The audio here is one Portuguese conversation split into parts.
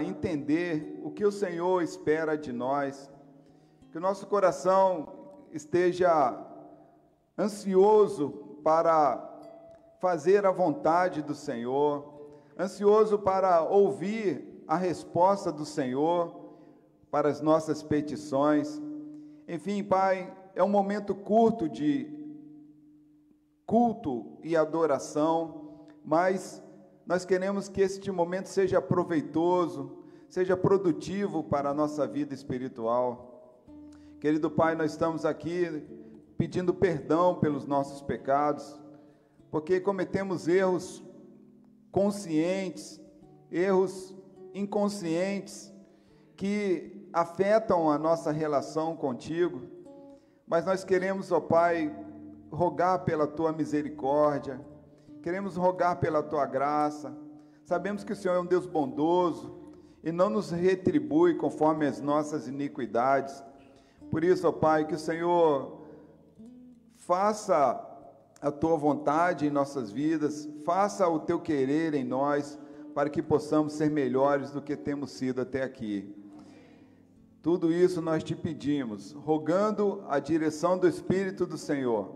entender o que o Senhor espera de nós, que o nosso coração esteja ansioso para fazer a vontade do Senhor, ansioso para ouvir a resposta do Senhor para as nossas petições. Enfim, Pai, é um momento curto de culto e adoração, mas nós queremos que este momento seja proveitoso, seja produtivo para a nossa vida espiritual. Querido Pai, nós estamos aqui pedindo perdão pelos nossos pecados, porque cometemos erros conscientes, erros inconscientes, que afetam a nossa relação contigo, mas nós queremos, ó Pai, rogar pela Tua misericórdia, queremos rogar pela Tua graça. Sabemos que o Senhor é um Deus bondoso e não nos retribui conforme as nossas iniquidades. Por isso, ó Pai, que o Senhor faça a Tua vontade em nossas vidas, faça o Teu querer em nós, para que possamos ser melhores do que temos sido até aqui. Tudo isso nós te pedimos, rogando a direção do Espírito do Senhor,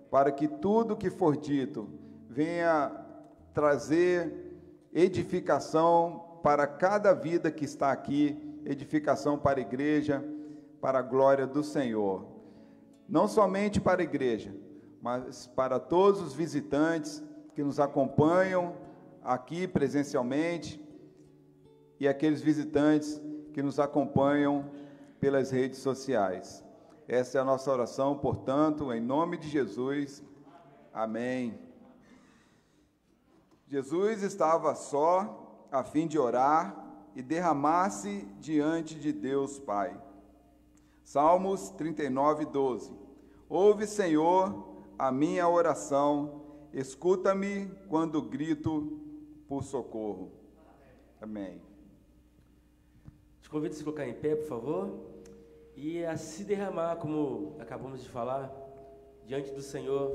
para que tudo que for dito venha trazer edificação para cada vida que está aqui, edificação para a igreja, para a glória do Senhor. Não somente para a igreja, mas para todos os visitantes que nos acompanham aqui presencialmente e aqueles visitantes que nos acompanham pelas redes sociais. Essa é a nossa oração, portanto, em nome de Jesus. Amém. Jesus estava só a fim de orar e derramar-se diante de Deus Pai. Salmos 39, 12. Ouve, Senhor, a minha oração, escuta-me quando grito por socorro. Amém. Te convido a se colocar em pé, por favor, e a se derramar, como acabamos de falar, diante do Senhor.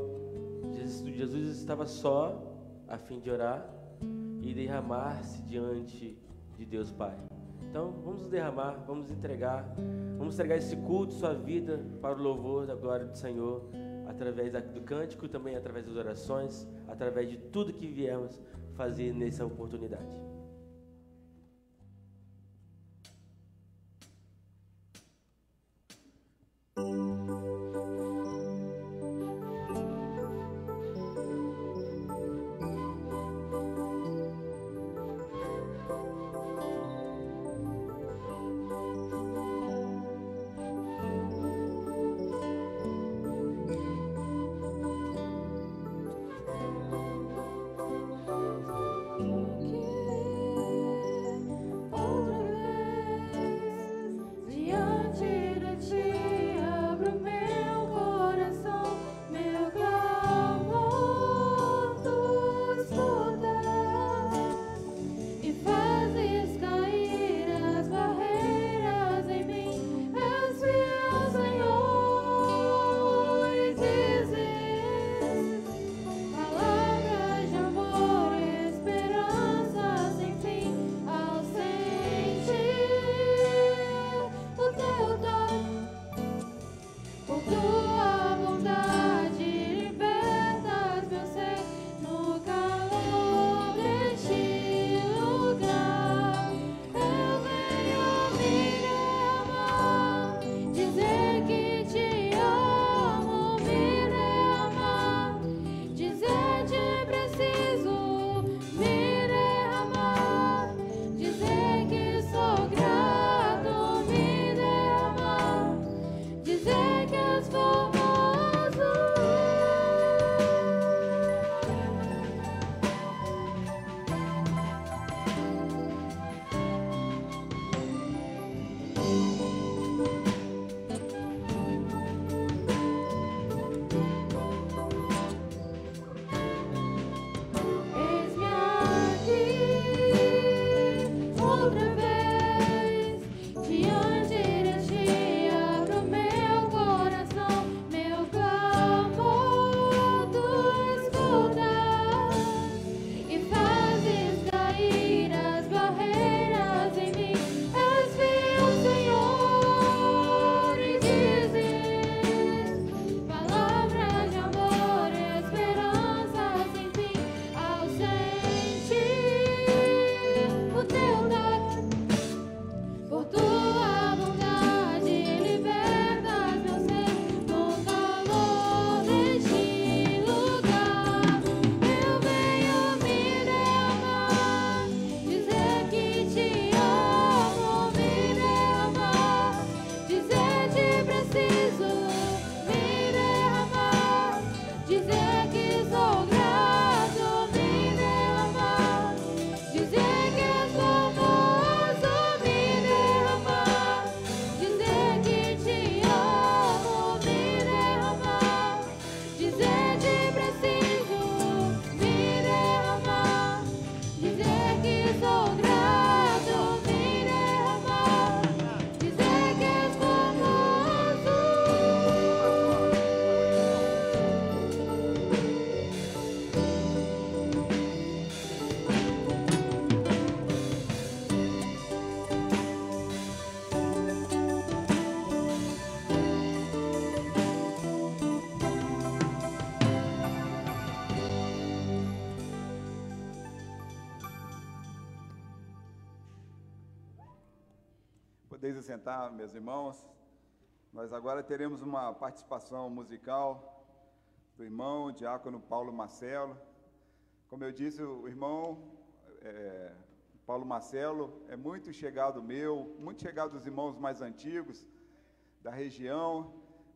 Jesus estava só a fim de orar e derramar-se diante de Deus Pai. Então, vamos nos derramar, vamos entregar esse culto, sua vida, para o louvor da glória do Senhor, através do cântico, também através das orações, através de tudo que viemos fazer nessa oportunidade. Que Podeis assentar, meus irmãos. Nós agora teremos uma participação musical do irmão diácono Paulo Marcelo. Como eu disse, o irmão Paulo Marcelo é muito chegado meu, muito chegado dos irmãos mais antigos da região,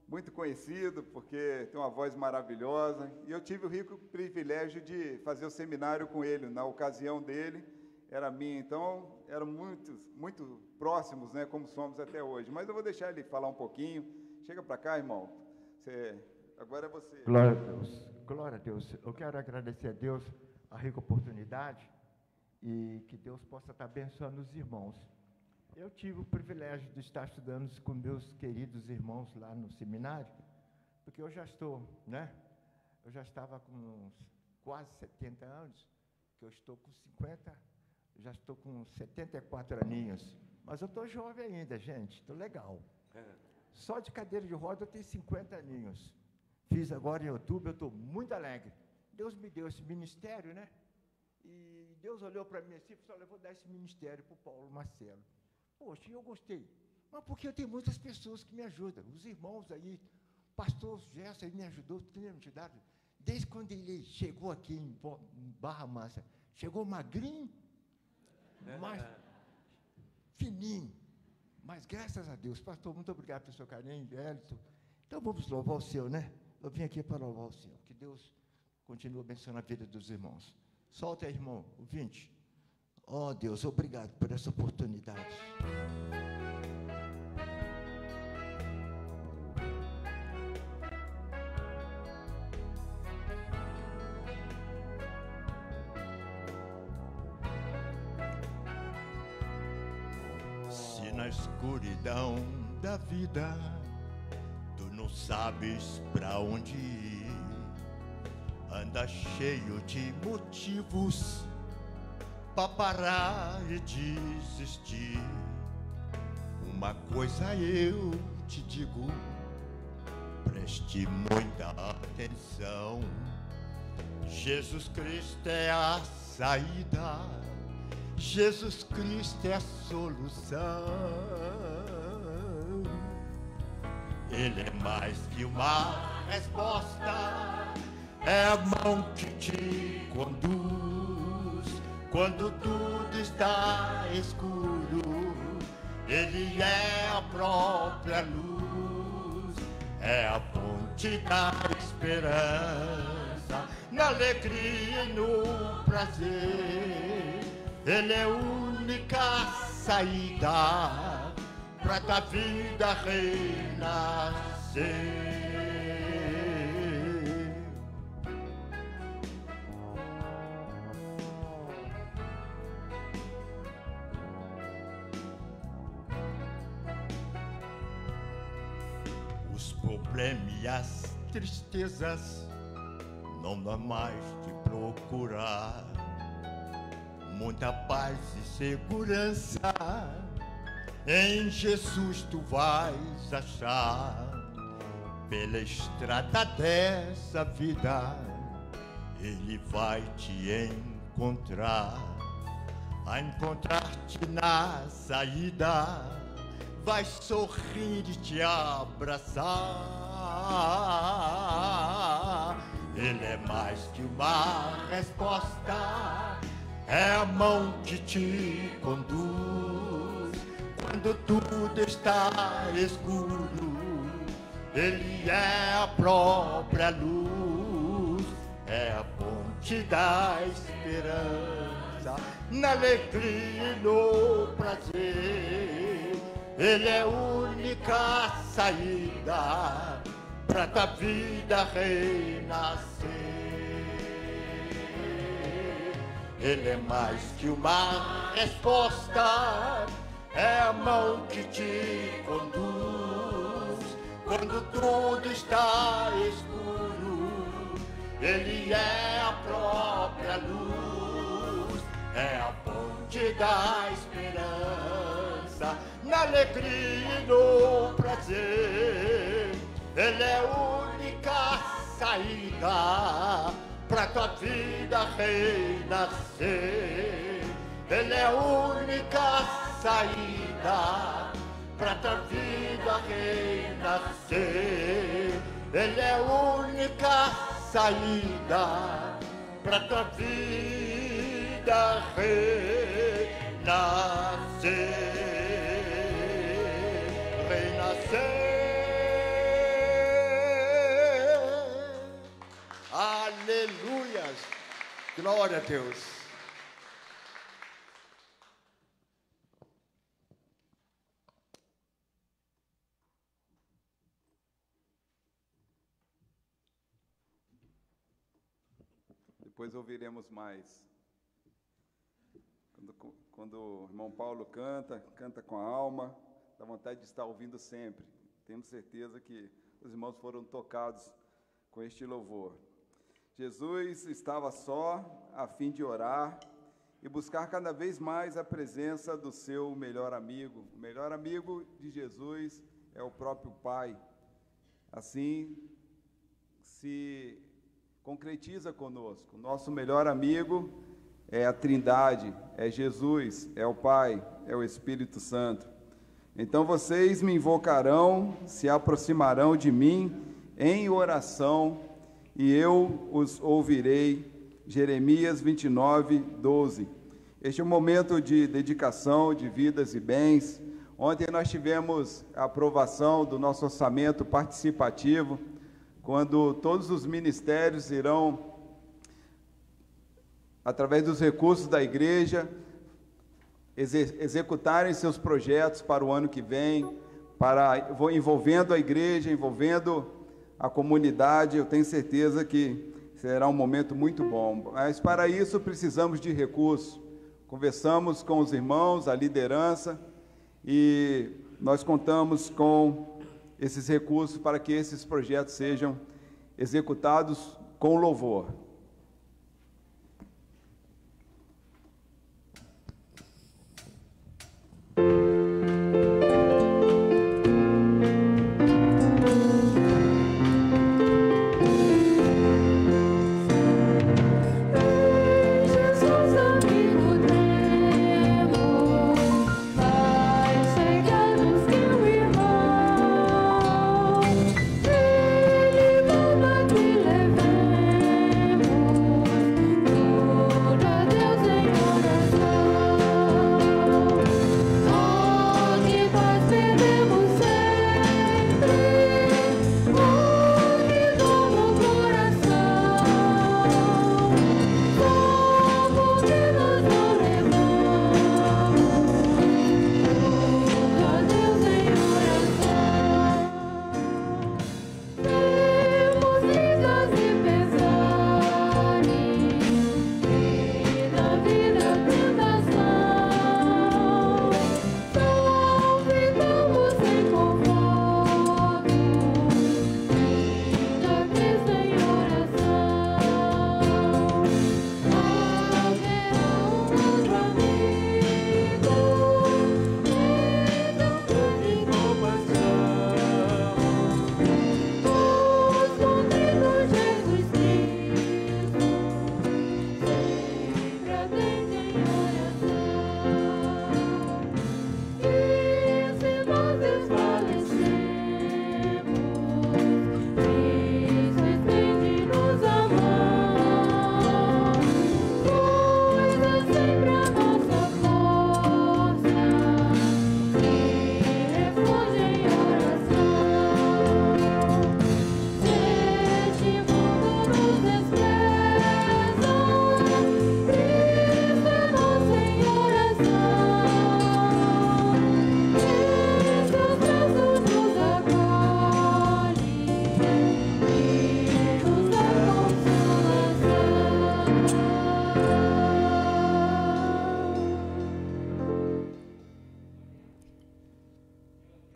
muito conhecido porque tem uma voz maravilhosa. E eu tive o rico privilégio de fazer o seminário com ele. Na ocasião dele, era minha, então eram muito próximos, né, como somos até hoje. Mas eu vou deixar ele falar um pouquinho. Chega para cá, irmão. Agora é você. Glória a Deus, glória a Deus. Eu quero agradecer a Deus a rica oportunidade e que Deus possa estar abençoando os irmãos. Eu tive o privilégio de estar estudando com meus queridos irmãos lá no seminário, porque eu já estou, né? Eu já estava com uns quase 70 anos, que eu estou com 50, já estou com 74 aninhos. Mas eu estou jovem ainda, gente, estou legal. Só de cadeira de roda eu tenho 50 aninhos. Fiz agora em outubro, eu estou muito alegre. Deus me deu esse ministério, né? E Deus olhou para mim assim e falou: eu vou dar esse ministério para o Paulo Marcelo. Poxa, eu gostei. Mas porque eu tenho muitas pessoas que me ajudam. Os irmãos aí, o pastor Gerson me ajudou, tem me ajudado. Desde quando ele chegou aqui em Barra Mansa, chegou magrinho, mas fininho. Mas graças a Deus, pastor, muito obrigado pelo seu carinho, Elton. Então vamos louvar o Senhor, né? Eu vim aqui para louvar o Senhor. Que Deus continue abençoando a vida dos irmãos. Solta aí, irmão, o 20. Oh, Deus, obrigado por essa oportunidade. Se na escuridão da vida tu não sabes pra onde ir, anda cheio de motivos pra parar e desistir. Uma coisa eu te digo, preste muita atenção. Jesus Cristo é a saída, Jesus Cristo é a solução. Ele é mais que uma resposta, é a mão que te conduz quando tudo está escuro. Ele é a própria luz, é a ponte da esperança, na alegria e no prazer. Ele é a única saída pra tua vida renascer. Os problemas e as tristezas não dá mais de procurar. Muita paz e segurança em Jesus tu vais achar. Pela estrada dessa vida Ele vai te encontrar. A encontrar-te na saída, vai sorrir e te abraçar. Ele é mais que uma resposta, é a mão que te conduz quando tudo está escuro. Ele é a própria luz, é a ponte da esperança, na alegria e no prazer. Ele é a única saída pra tua vida renascer. Ele é mais que uma resposta, é a mão que te conduz quando tudo está escuro. Ele é a própria luz, é a ponte da esperança, na alegria e no prazer. Ele é a única saída pra tua vida renascer. Ele é a única saída pra tua vida renascer. Ele é a única saída pra tua vida renascer. Aleluias! Glória a Deus! Depois ouviremos mais. Quando o irmão Paulo canta com a alma, dá vontade de estar ouvindo sempre. Temos certeza que os irmãos foram tocados com este louvor. Jesus estava só a fim de orar e buscar cada vez mais a presença do seu melhor amigo. O melhor amigo de Jesus é o próprio Pai. Assim se concretiza conosco. Nosso melhor amigo é a Trindade, é Jesus, é o Pai, é o Espírito Santo. Então vocês me invocarão, se aproximarão de mim em oração, e eu os ouvirei. Jeremias 29, 12. Este é um momento de dedicação de vidas e bens. Ontem nós tivemos a aprovação do nosso orçamento participativo, quando todos os ministérios irão, através dos recursos da igreja, executarem seus projetos para o ano que vem, envolvendo a igreja, envolvendo a comunidade. Eu tenho certeza que será um momento muito bom. Mas para isso precisamos de recursos. Conversamos com os irmãos, a liderança, e nós contamos com esses recursos para que esses projetos sejam executados com louvor.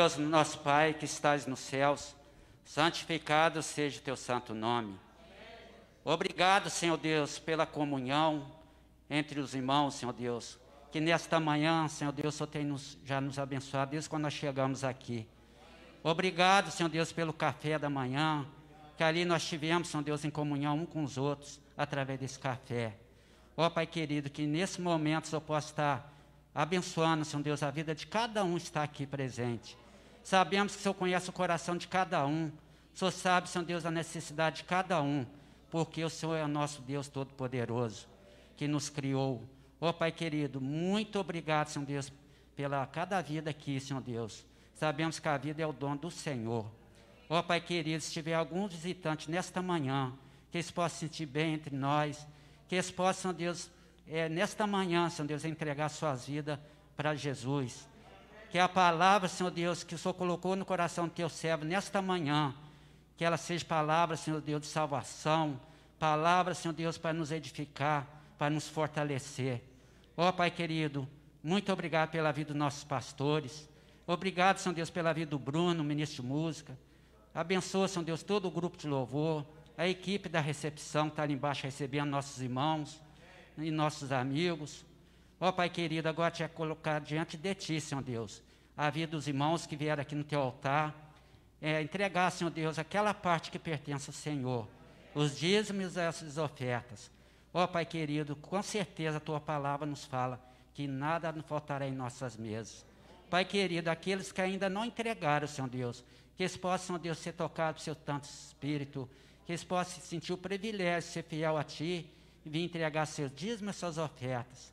Deus, nosso Pai, que estás nos céus, santificado seja o teu santo nome. Obrigado, Senhor Deus, pela comunhão entre os irmãos, Senhor Deus, que nesta manhã, Senhor Deus, o Senhor tem já nos abençoado desde quando nós chegamos aqui. Obrigado, Senhor Deus, pelo café da manhã, que ali nós tivemos, Senhor Deus, em comunhão um com os outros, através desse café. Ó Pai querido, que nesse momento o Senhor possa estar abençoando, Senhor Deus, a vida de cada um que está aqui presente. Sabemos que o Senhor conhece o coração de cada um. O Senhor sabe, Senhor Deus, a necessidade de cada um, porque o Senhor é o nosso Deus Todo-Poderoso, que nos criou. Ó Pai querido, muito obrigado, Senhor Deus, pela cada vida aqui, Senhor Deus. Sabemos que a vida é o dom do Senhor. Ó Pai querido, se tiver algum visitante nesta manhã, que eles possam se sentir bem entre nós, que eles possam, Senhor Deus, nesta manhã, Senhor Deus, entregar suas vidas para Jesus. Que a palavra, Senhor Deus, que o Senhor colocou no coração do teu servo nesta manhã, que ela seja palavra, Senhor Deus, de salvação, palavra, Senhor Deus, para nos edificar, para nos fortalecer. Ó Pai querido, muito obrigado pela vida dos nossos pastores. Obrigado, Senhor Deus, pela vida do Bruno, ministro de música. Abençoa, Senhor Deus, todo o grupo de louvor, a equipe da recepção que está ali embaixo recebendo nossos irmãos e nossos amigos. Ó Pai querido, agora te colocar diante de Ti, Senhor Deus, a vida dos irmãos que vieram aqui no Teu altar, entregar, Senhor Deus, aquela parte que pertence ao Senhor, os dízimos e as ofertas. Ó Pai querido, com certeza a Tua palavra nos fala que nada nos faltará em nossas mesas. Pai querido, aqueles que ainda não entregaram, Senhor Deus, que eles possam, Senhor Deus, ser tocados pelo Seu Santo Espírito, que eles possam sentir o privilégio de ser fiel a Ti e vir entregar seus dízimos e suas ofertas.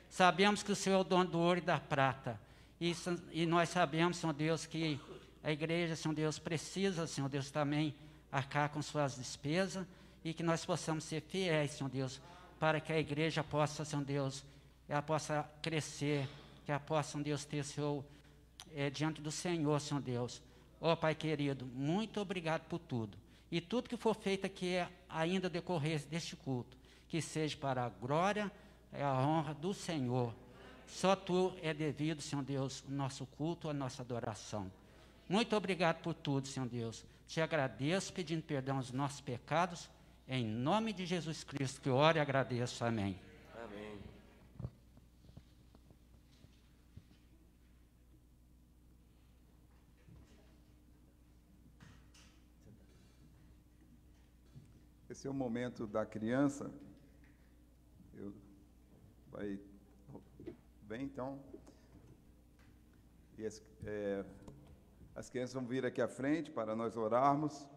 Sabemos que o Senhor é o dono do ouro e da prata. E nós sabemos, Senhor Deus, que a igreja, Senhor Deus, precisa, Senhor Deus, também arcar com suas despesas e que nós possamos ser fiéis, Senhor Deus, para que a igreja possa, Senhor Deus, ela possa crescer, que ela possa, Senhor Deus, ter seu diante do Senhor, Senhor Deus. Ó Pai querido, muito obrigado por tudo. E tudo que for feito aqui ainda decorrer deste culto, que seja para a glória e a honra do Senhor. Só Tu é devido, Senhor Deus, o nosso culto, a nossa adoração. Muito obrigado por tudo, Senhor Deus. Te agradeço pedindo perdão aos nossos pecados. Em nome de Jesus Cristo que eu oro e agradeço. Amém. Amém. Esse é o momento da criança. Vai bem, então. E as crianças vão vir aqui à frente para nós orarmos.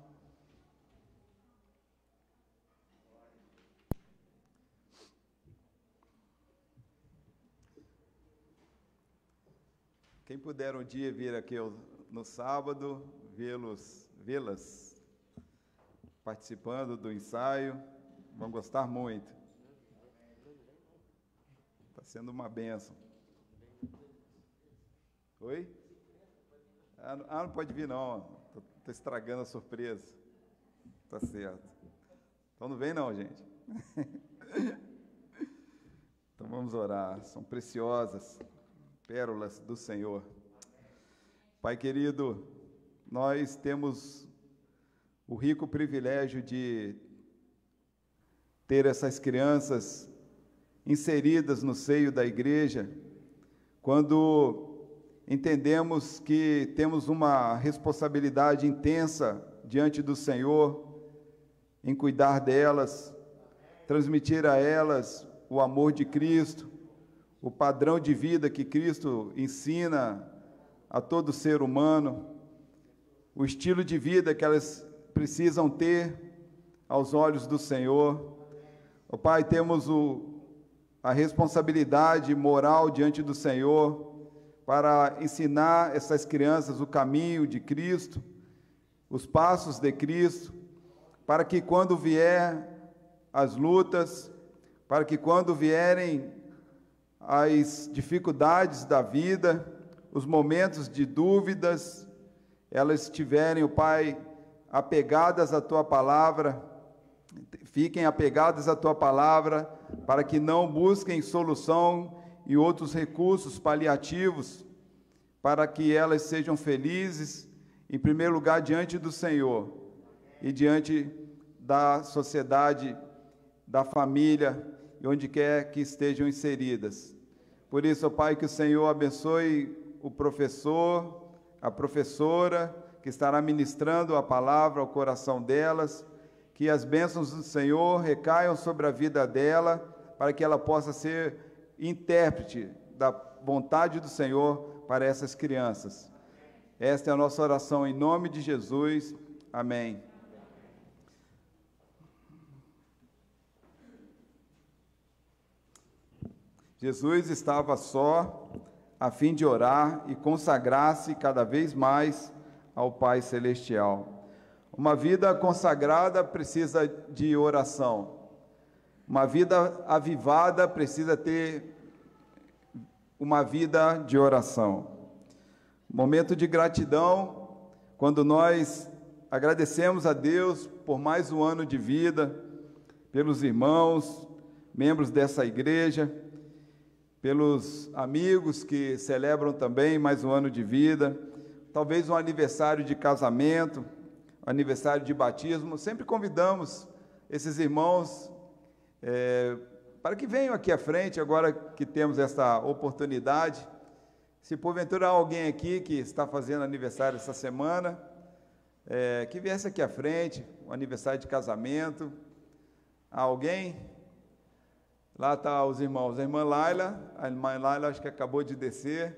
Quem puder um dia vir aqui no sábado, vê-las participando do ensaio, vão gostar muito. Está sendo uma bênção. Oi? Não pode vir não, estou estragando a surpresa. Tá certo. Então não vem não, gente. Então vamos orar, são preciosas pérolas do Senhor. Pai querido, nós temos o rico privilégio de ter essas crianças inseridas no seio da igreja, quando entendemos que temos uma responsabilidade intensa diante do Senhor em cuidar delas, transmitir a elas o amor de Cristo, o padrão de vida que Cristo ensina a todo ser humano, o estilo de vida que elas precisam ter aos olhos do Senhor. Ó Pai, temos a responsabilidade moral diante do Senhor para ensinar essas crianças o caminho de Cristo, os passos de Cristo, para que quando vier as lutas, para que quando vierem as dificuldades da vida, os momentos de dúvidas, elas estiverem, ó Pai, apegadas à Tua palavra, fiquem apegadas à Tua palavra, para que não busquem solução e outros recursos paliativos, para que elas sejam felizes, em primeiro lugar, diante do Senhor e diante da sociedade, da família, e onde quer que estejam inseridas. Por isso, ó Pai, que o Senhor abençoe o professor, a professora, que estará ministrando a palavra ao coração delas, que as bênçãos do Senhor recaiam sobre a vida dela, para que ela possa ser intérprete vontade do Senhor para essas crianças. Esta é a nossa oração em nome de Jesus. Amém. Jesus estava só a fim de orar e consagrar-se cada vez mais ao Pai Celestial. Uma vida consagrada precisa de oração. Uma vida avivada precisa ter uma vida de oração. Momento de gratidão, quando nós agradecemos a Deus por mais um ano de vida, pelos irmãos, membros dessa igreja, pelos amigos que celebram também mais um ano de vida, talvez um aniversário de casamento, um aniversário de batismo. Sempre convidamos esses irmãos para que venham aqui à frente, agora que temos essa oportunidade. Se porventura há alguém aqui que está fazendo aniversário essa semana, que viesse aqui à frente, um aniversário de casamento. Há alguém? Lá estão os irmãos, a irmã Laila acho que acabou de descer,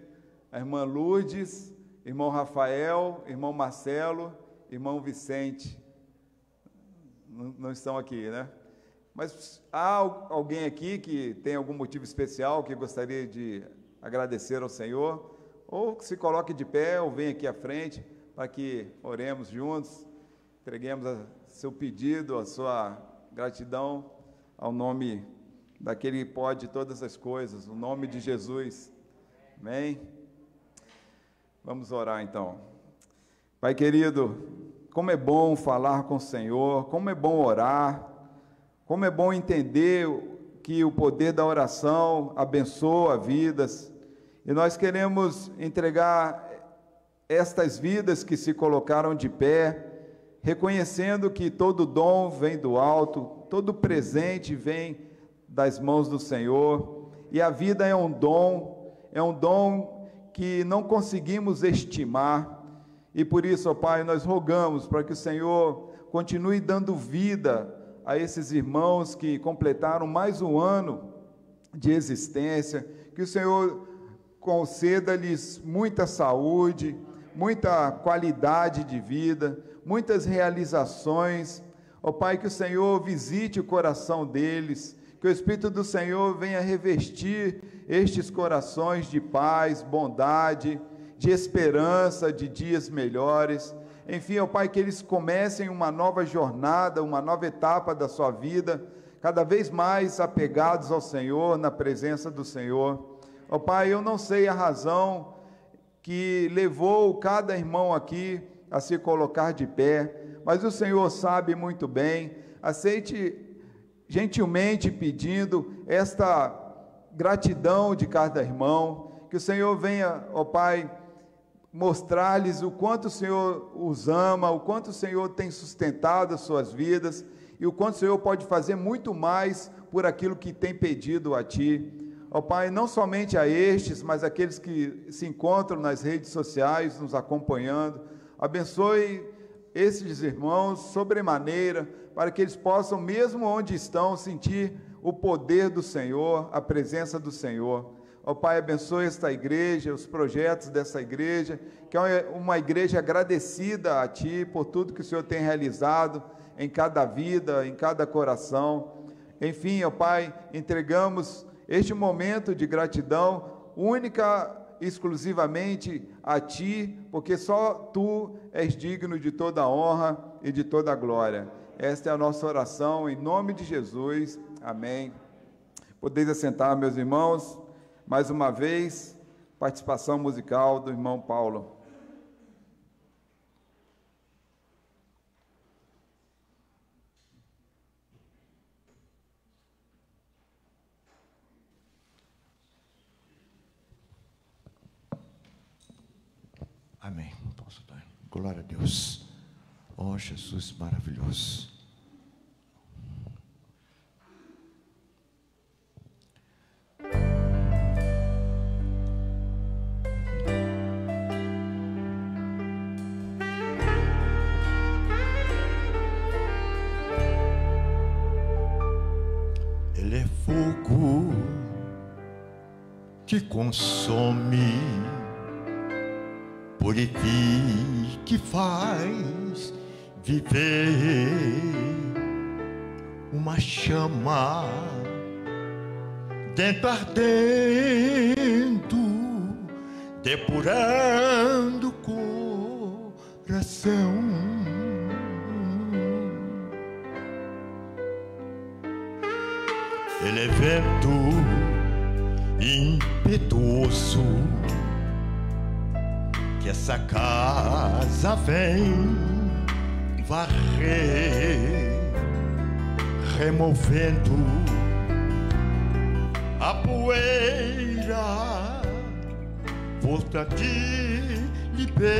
a irmã Lourdes, irmão Rafael, irmão Marcelo, irmão Vicente, não estão aqui, né? Mas há alguém aqui que tem algum motivo especial que gostaria de agradecer ao Senhor? Ou se coloque de pé, ou venha aqui à frente, para que oremos juntos, entreguemos seu pedido, a sua gratidão ao nome daquele que pode todas as coisas, o nome de Jesus. Amém? Vamos orar então. Pai querido, como é bom falar com o Senhor, como é bom orar, como é bom entender que o poder da oração abençoa vidas, e nós queremos entregar estas vidas que se colocaram de pé, reconhecendo que todo dom vem do alto, todo presente vem das mãos do Senhor, e a vida é um dom que não conseguimos estimar, e por isso, ó Pai, nós rogamos para que o Senhor continue dando vida a esses irmãos que completaram mais um ano de existência, que o Senhor conceda-lhes muita saúde, muita qualidade de vida, muitas realizações. Ó Pai, que o Senhor visite o coração deles, que o Espírito do Senhor venha revestir estes corações de paz, bondade, de esperança, de dias melhores. Enfim, ó Pai, que eles comecem uma nova jornada, uma nova etapa da sua vida, cada vez mais apegados ao Senhor, na presença do Senhor. Ó Pai, eu não sei a razão que levou cada irmão aqui a se colocar de pé, mas o Senhor sabe muito bem. Aceite gentilmente pedindo esta gratidão de cada irmão, que o Senhor venha, ó Pai, mostrar-lhes o quanto o Senhor os ama, o quanto o Senhor tem sustentado as suas vidas, e o quanto o Senhor pode fazer muito mais por aquilo que tem pedido a Ti. Ó Pai, não somente a estes, mas aqueles que se encontram nas redes sociais, nos acompanhando, abençoe esses irmãos sobremaneira, para que eles possam, mesmo onde estão, sentir o poder do Senhor, a presença do Senhor. Ó Pai, abençoe esta igreja, os projetos dessa igreja, que é uma igreja agradecida a Ti por tudo que o Senhor tem realizado em cada vida, em cada coração. Enfim, ó Pai, entregamos este momento de gratidão única, exclusivamente a Ti, porque só Tu és digno de toda a honra e de toda a glória. Esta é a nossa oração, em nome de Jesus. Amém. Podeis assentar, meus irmãos. Mais uma vez, participação musical do irmão Paulo. Amém. Posso dar? Glória a Deus. Oh, Jesus maravilhoso. Ele é fogo que consome, purifica e faz viver uma chama dentro ardendo, depurando o coração. Ele é vento impetuoso que essa casa vem varrer, removendo a poeira, força de libertação.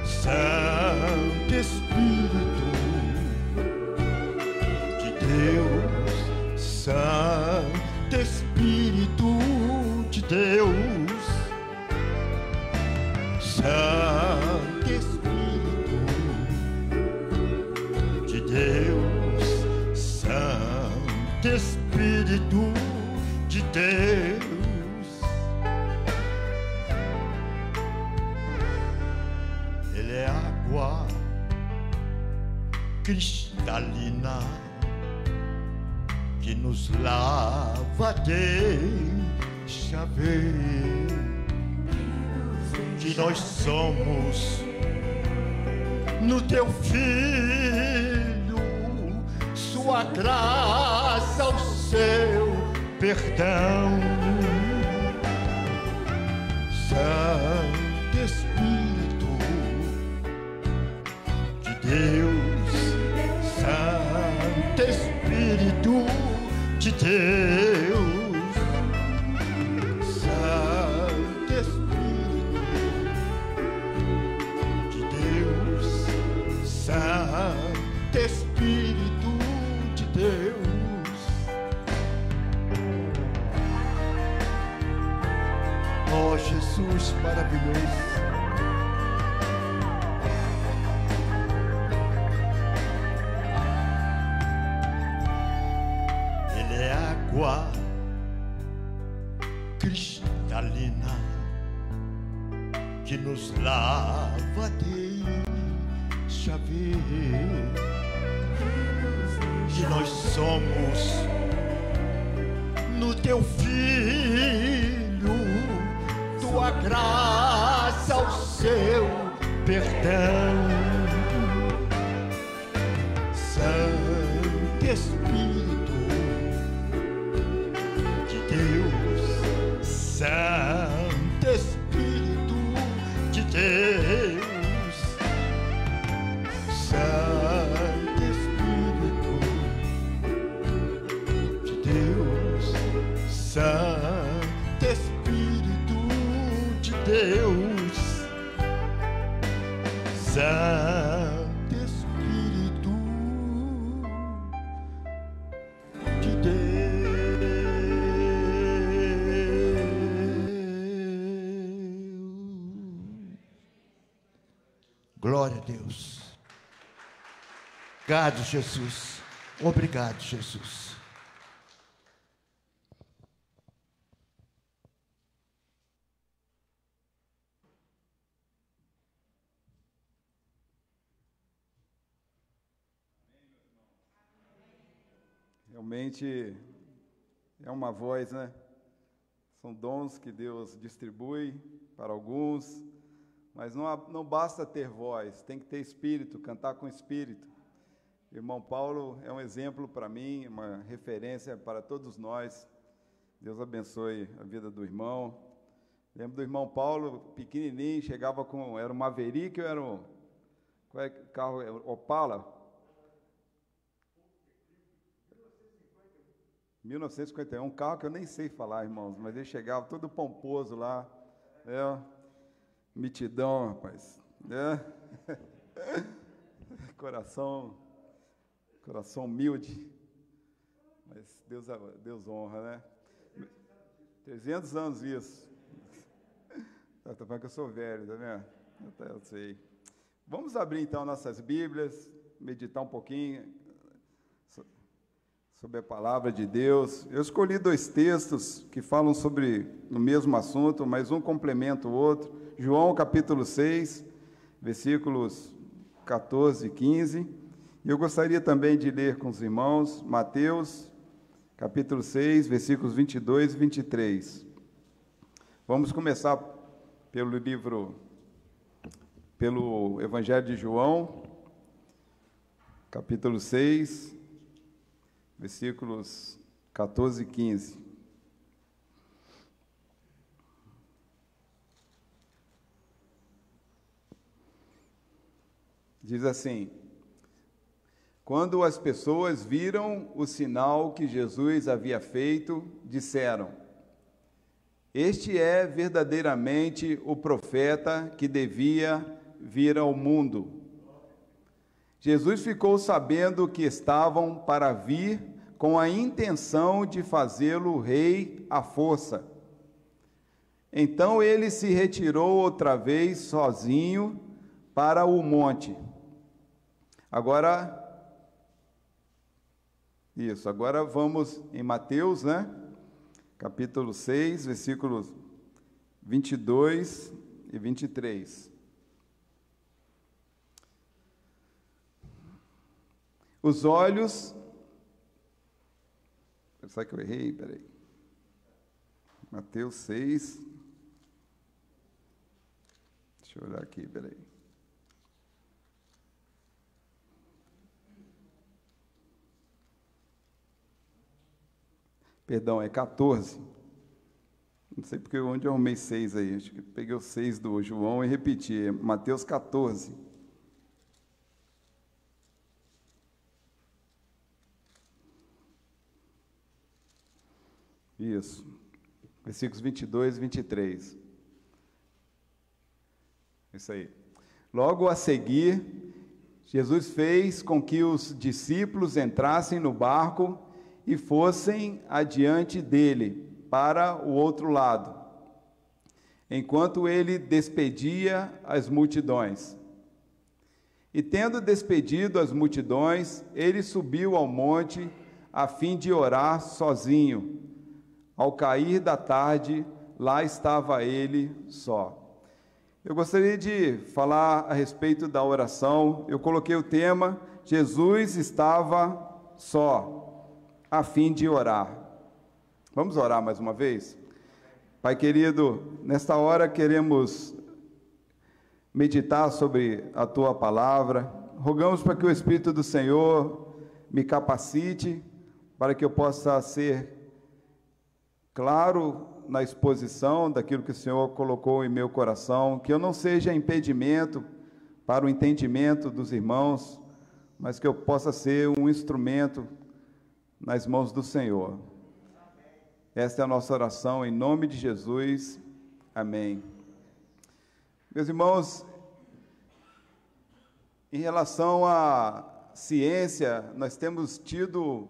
Santo Espírito de Deus, Santo Espírito de Deus, Santo Espírito de Deus, Santo Espírito de Deus. Ele é água cristalina que nos lava, deixa ver que nós somos no teu Filho, sua graça, o seu perdão. Santo Espírito de Deus, Santo Espírito de Deus, Santo Espírito de Deus, Santo Espírito de Deus. Oh, Jesus maravilhoso. Água cristalina que nos lava, deixa ver que nós somos no teu Filho, tua graça, o seu perdão. Santo Espírito Deus, Santo Espírito de Deus, Santo Espírito de Deus, Santo Espírito de Deus, Santo Espírito de Glória a Deus. Obrigado, Jesus. Obrigado, Jesus. Realmente é uma voz, né? São dons que Deus distribui para alguns. Mas não basta ter voz, tem que ter espírito, cantar com espírito. O irmão Paulo é um exemplo para mim, uma referência para todos nós. Deus abençoe a vida do irmão. Lembro do irmão Paulo, pequenininho, chegava com... Era um Maverick ou era um... Qual é o carro? Opala? 1951, um carro que eu nem sei falar, irmãos, mas ele chegava todo pomposo lá, mitidão, rapaz, coração humilde, mas Deus honra, né? 300 anos isso. Tá falando que eu sou velho, tá vendo? Eu sei. Vamos abrir então nossas Bíblias, meditar um pouquinho sobre a palavra de Deus. Eu escolhi 2 textos que falam sobre o mesmo assunto, mas um complementa o outro. João capítulo 6, versículos 14 e 15. E eu gostaria também de ler com os irmãos Mateus capítulo 6, versículos 22 e 23. Vamos começar pelo Evangelho de João, capítulo 6, versículos 14 e 15. Diz assim: quando as pessoas viram o sinal que Jesus havia feito, disseram: este é verdadeiramente o profeta que devia vir ao mundo. Jesus ficou sabendo que estavam para vir com a intenção de fazê-lo rei à força. Então ele se retirou outra vez sozinho para o monte. Agora vamos em Mateus, capítulo 6, versículos 22 e 23. Os olhos... Será que eu errei? Peraí. Mateus 6. Deixa eu olhar aqui, peraí. Perdão, é 14. Não sei porque onde eu arrumei 6 aí. Acho que peguei o 6 do João e repeti. É Mateus 14. Isso. Versículos 22 e 23. Isso aí. Logo a seguir, Jesus fez com que os discípulos entrassem no barco e fossem adiante dele, para o outro lado, enquanto ele despedia as multidões. E tendo despedido as multidões, ele subiu ao monte, a fim de orar sozinho. Ao cair da tarde, lá estava ele só. Eu gostaria de falar a respeito da oração. Eu coloquei o tema: Jesus estava só, a fim de orar. Vamos orar mais uma vez? Pai querido, nesta hora queremos meditar sobre a Tua palavra. Rogamos para que o Espírito do Senhor me capacite, para que eu possa ser claro na exposição daquilo que o Senhor colocou em meu coração, que eu não seja impedimento para o entendimento dos irmãos, mas que eu possa ser um instrumento nas mãos do Senhor. Esta é a nossa oração, em nome de Jesus. Amém. Meus irmãos, em relação à ciência, nós temos tido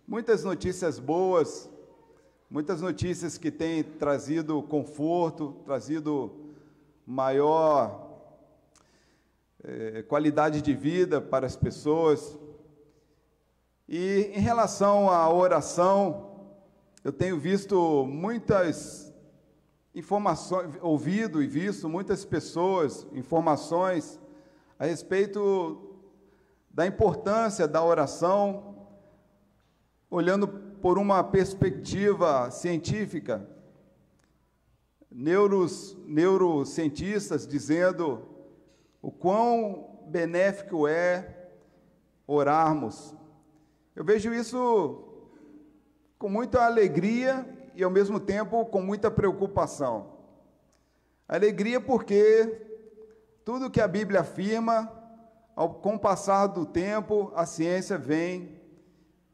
muitas notícias boas, muitas notícias que têm trazido conforto, trazido maior qualidade de vida para as pessoas. E em relação à oração, eu tenho visto muitas informações, ouvido e visto muitas pessoas, informações a respeito da importância da oração, olhando por uma perspectiva científica, neurocientistas dizendo o quão benéfico é orarmos. Eu vejo isso com muita alegria e, ao mesmo tempo, com muita preocupação. Alegria porque tudo que a Bíblia afirma, com o passar do tempo, a ciência vem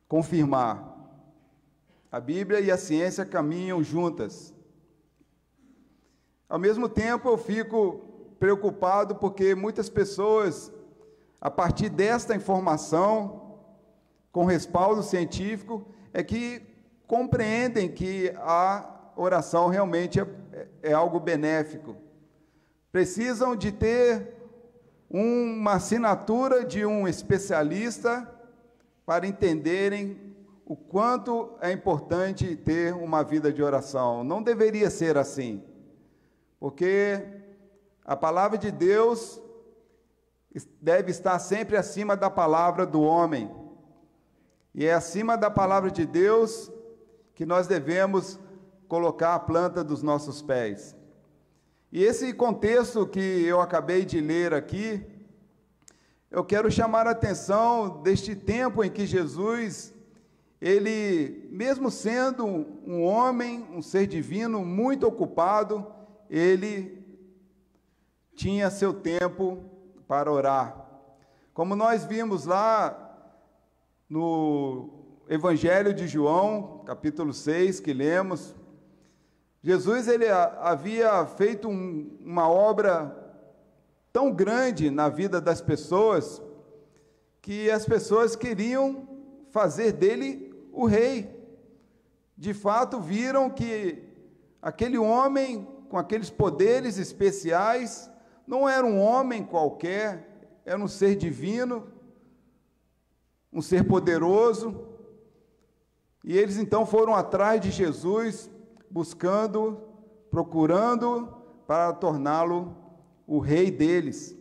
confirmar. A Bíblia e a ciência caminham juntas. Ao mesmo tempo, eu fico preocupado porque muitas pessoas, a partir desta informação, com respaldo científico, é que compreendem que a oração realmente é algo benéfico. Precisam de ter uma assinatura de um especialista para entenderem o quanto é importante ter uma vida de oração. Não deveria ser assim, porque a palavra de Deus deve estar sempre acima da palavra do homem. E é acima da palavra de Deus que nós devemos colocar a planta dos nossos pés. E esse contexto que eu acabei de ler aqui, eu quero chamar a atenção deste tempo em que Jesus, ele, mesmo sendo um homem, um ser divino muito ocupado, ele tinha seu tempo para orar. Como nós vimos lá no Evangelho de João, capítulo 6, que lemos, Jesus ele havia feito uma obra tão grande na vida das pessoas, que as pessoas queriam fazer dele o rei. De fato, viram que aquele homem com aqueles poderes especiais não era um homem qualquer, era um ser divino, um ser poderoso. E eles então foram atrás de Jesus, buscando, procurando para torná-lo o rei deles.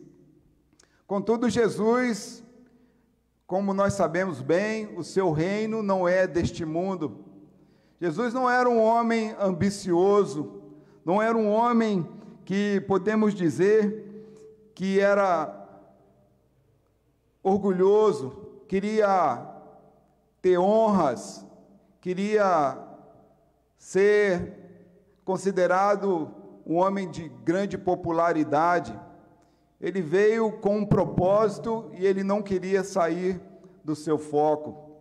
Contudo, Jesus, como nós sabemos bem, o seu reino não é deste mundo. Jesus não era um homem ambicioso, não era um homem que podemos dizer que era orgulhoso, queria ter honras, queria ser considerado um homem de grande popularidade. Ele veio com um propósito e ele não queria sair do seu foco.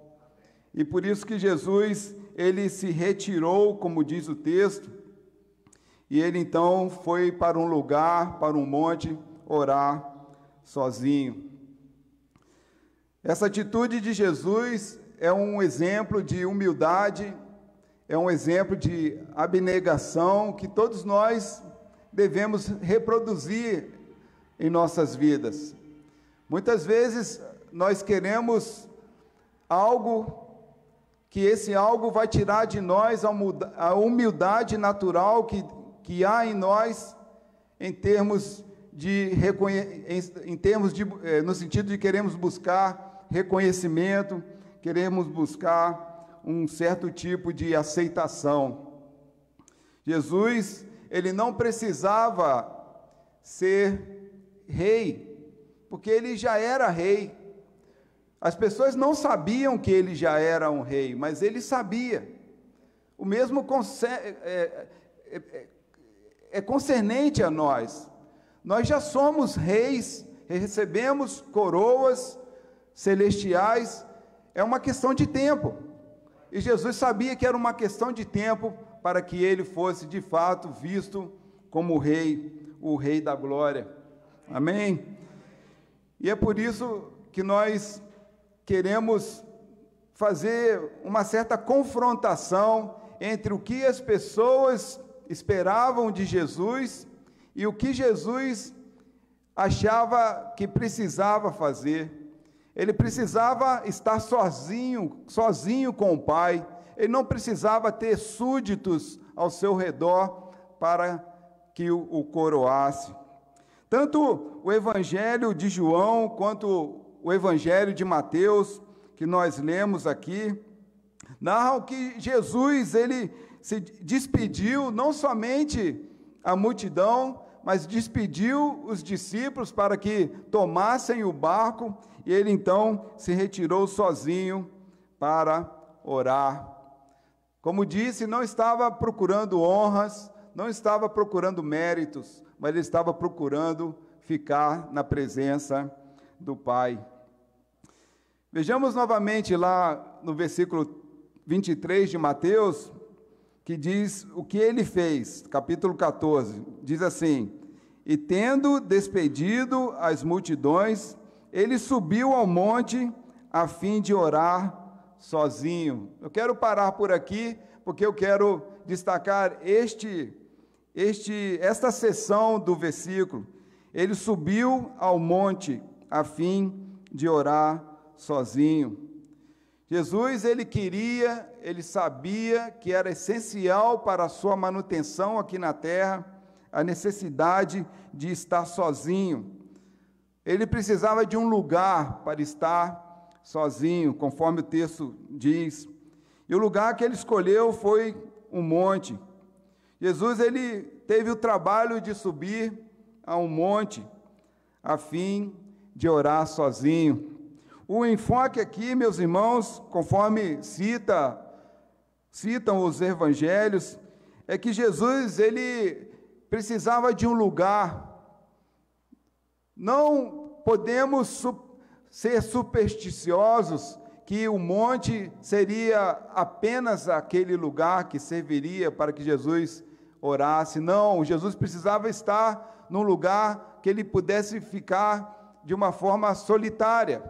E por isso que Jesus, ele se retirou, como diz o texto, e ele então foi para um lugar, para um monte, orar sozinho. Essa atitude de Jesus é um exemplo de humildade, é um exemplo de abnegação que todos nós devemos reproduzir em nossas vidas. Muitas vezes nós queremos algo, que esse algo vai tirar de nós a humildade natural que há em nós, no sentido de queremos buscar reconhecimento, queremos buscar um certo tipo de aceitação. Jesus, ele não precisava ser rei, porque ele já era rei. As pessoas não sabiam que ele já era um rei, mas ele sabia. O mesmo é concernente a nós. Nós já somos reis, recebemos coroas celestiais, é uma questão de tempo. E Jesus sabia que era uma questão de tempo para que ele fosse de fato visto como rei, o rei da glória. Amém? E é por isso que nós queremos fazer uma certa confrontação entre o que as pessoas esperavam de Jesus e o que Jesus achava que precisava fazer. Ele precisava estar sozinho com o Pai. Ele não precisava ter súditos ao seu redor para que o coroasse. Tanto o Evangelho de João quanto o Evangelho de Mateus, que nós lemos aqui, narram que Jesus, ele se despediu não somente a multidão, mas despediu os discípulos para que tomassem o barco, e ele então se retirou sozinho para orar. Como disse, não estava procurando honras, não estava procurando méritos, mas ele estava procurando ficar na presença do Pai. Vejamos novamente lá no versículo 23 de Mateus, que diz o que ele fez, capítulo 14, diz assim: e tendo despedido as multidões, ele subiu ao monte a fim de orar sozinho. Eu quero parar por aqui, porque eu quero destacar esta seção do versículo. Ele subiu ao monte a fim de orar sozinho. Jesus, ele sabia que era essencial para a sua manutenção aqui na terra, a necessidade de estar sozinho. Ele precisava de um lugar para estar sozinho, conforme o texto diz. E o lugar que ele escolheu foi um monte. Jesus, ele teve o trabalho de subir a um monte, a fim de orar sozinho. O enfoque aqui, meus irmãos, conforme citam os evangelhos, é que Jesus, ele precisava de um lugar. Não podemos ser supersticiosos que o monte seria apenas aquele lugar que serviria para que Jesus orasse. Não, Jesus precisava estar num lugar que ele pudesse ficar de uma forma solitária.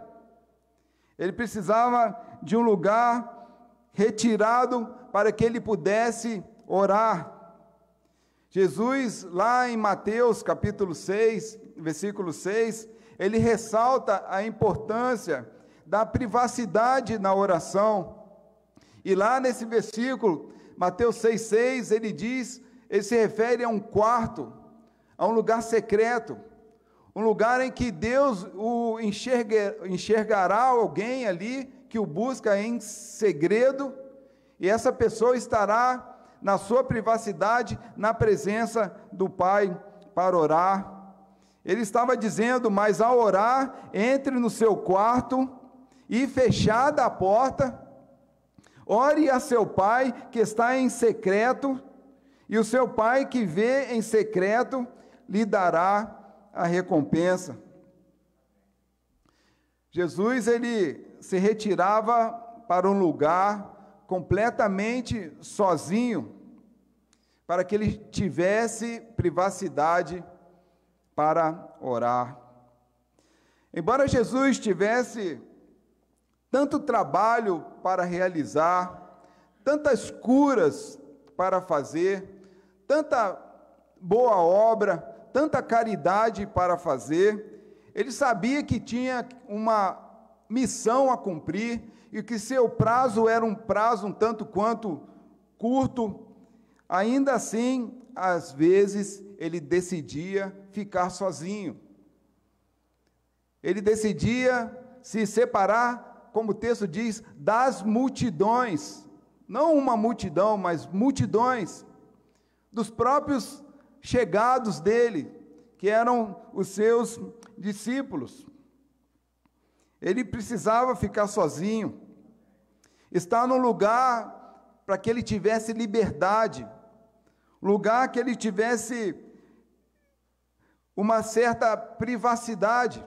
Ele precisava de um lugar retirado para que ele pudesse orar. Jesus, lá em Mateus capítulo 6, versículo 6, ele ressalta a importância da privacidade na oração. E lá nesse versículo, Mateus 6,6, ele se refere a um quarto, a um lugar secreto, um lugar em que Deus enxergará alguém ali que o busca em segredo, e essa pessoa estará na sua privacidade, na presença do Pai, para orar. Ele estava dizendo, mas ao orar, entre no seu quarto, e fechada a porta, ore a seu Pai que está em secreto, e o seu Pai que vê em secreto, lhe dará a recompensa. Jesus, ele se retirava para um lugar completamente sozinho, para que ele tivesse privacidade para orar. Embora Jesus tivesse tanto trabalho para realizar, tantas curas para fazer, tanta boa obra, tanta caridade para fazer, ele sabia que tinha uma missão a cumprir e que seu prazo era um prazo um tanto quanto curto. Ainda assim, às vezes, ele decidia ficar sozinho. Ele decidia se separar, como o texto diz, das multidões. Não uma multidão, mas multidões. Dos próprios chegados dele, que eram os seus discípulos. Ele precisava ficar sozinho. Estar num lugar para que ele tivesse liberdade. Lugar que ele tivesse uma certa privacidade.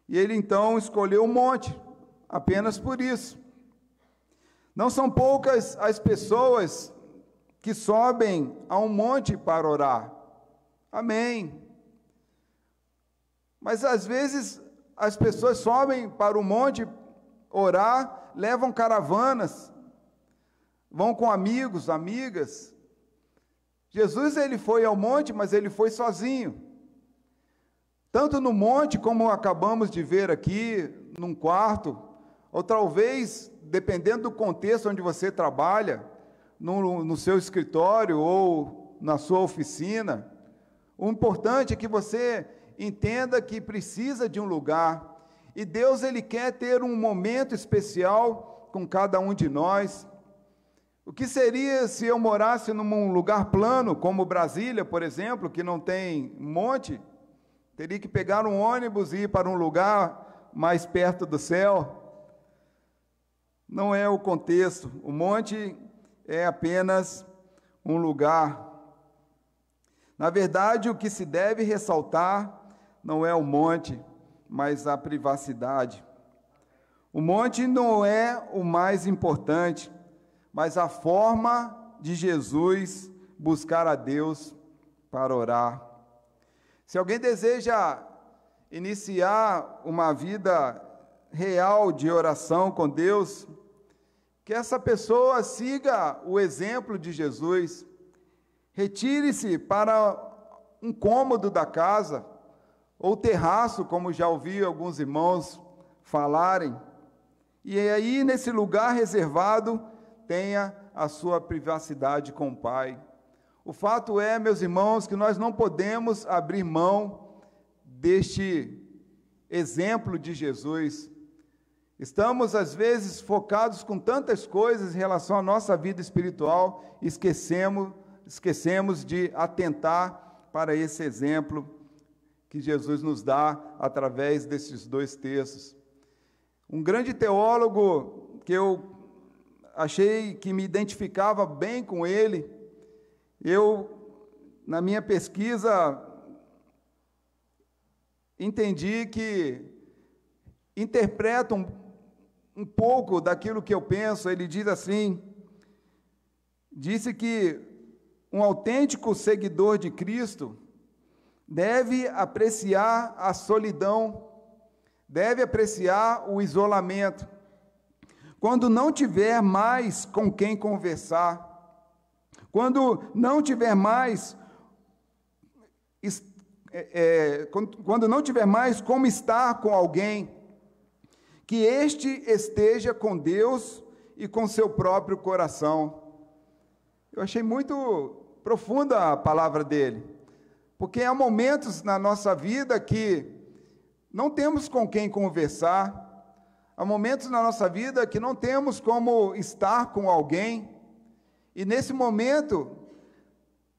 E ele então escolheu o monte, apenas por isso. Não são poucas as pessoas que sobem a um monte para orar. Amém. Mas às vezes as pessoas sobem para o monte orar, levam caravanas, vão com amigos, amigas. Jesus, ele foi ao monte, mas ele foi sozinho. Tanto no monte, como acabamos de ver aqui, num quarto, ou talvez, dependendo do contexto onde você trabalha, no seu escritório ou na sua oficina. O importante é que você entenda que precisa de um lugar. E Deus, ele quer ter um momento especial com cada um de nós. O que seria se eu morasse num lugar plano, como Brasília, por exemplo, que não tem monte? Teria que pegar um ônibus e ir para um lugar mais perto do céu. Não é o contexto. O monte é apenas um lugar. Na verdade, o que se deve ressaltar não é o monte, mas a privacidade. O monte não é o mais importante, mas a forma de Jesus buscar a Deus para orar. Se alguém deseja iniciar uma vida real de oração com Deus, que essa pessoa siga o exemplo de Jesus. Retire-se para um cômodo da casa, ou terraço, como já ouvi alguns irmãos falarem, E aí, nesse lugar reservado, tenha a sua privacidade com o Pai. O fato é, meus irmãos, que nós não podemos abrir mão deste exemplo de Jesus. Estamos, às vezes, focados com tantas coisas em relação à nossa vida espiritual, e esquecemos de atentar para esse exemplo que Jesus nos dá através desses dois textos. Um grande teólogo que eu achei que me identificava bem com ele, na minha pesquisa, entendi que interpreta um pouco daquilo que eu penso. Ele diz assim, disse que um autêntico seguidor de Cristo deve apreciar a solidão, deve apreciar o isolamento. Quando não tiver mais com quem conversar, quando não tiver mais quando não tiver mais como estar com alguém, que este esteja com Deus e com seu próprio coração. Eu achei muito profunda a palavra dele, porque há momentos na nossa vida que não temos com quem conversar, há momentos na nossa vida que não temos como estar com alguém, e nesse momento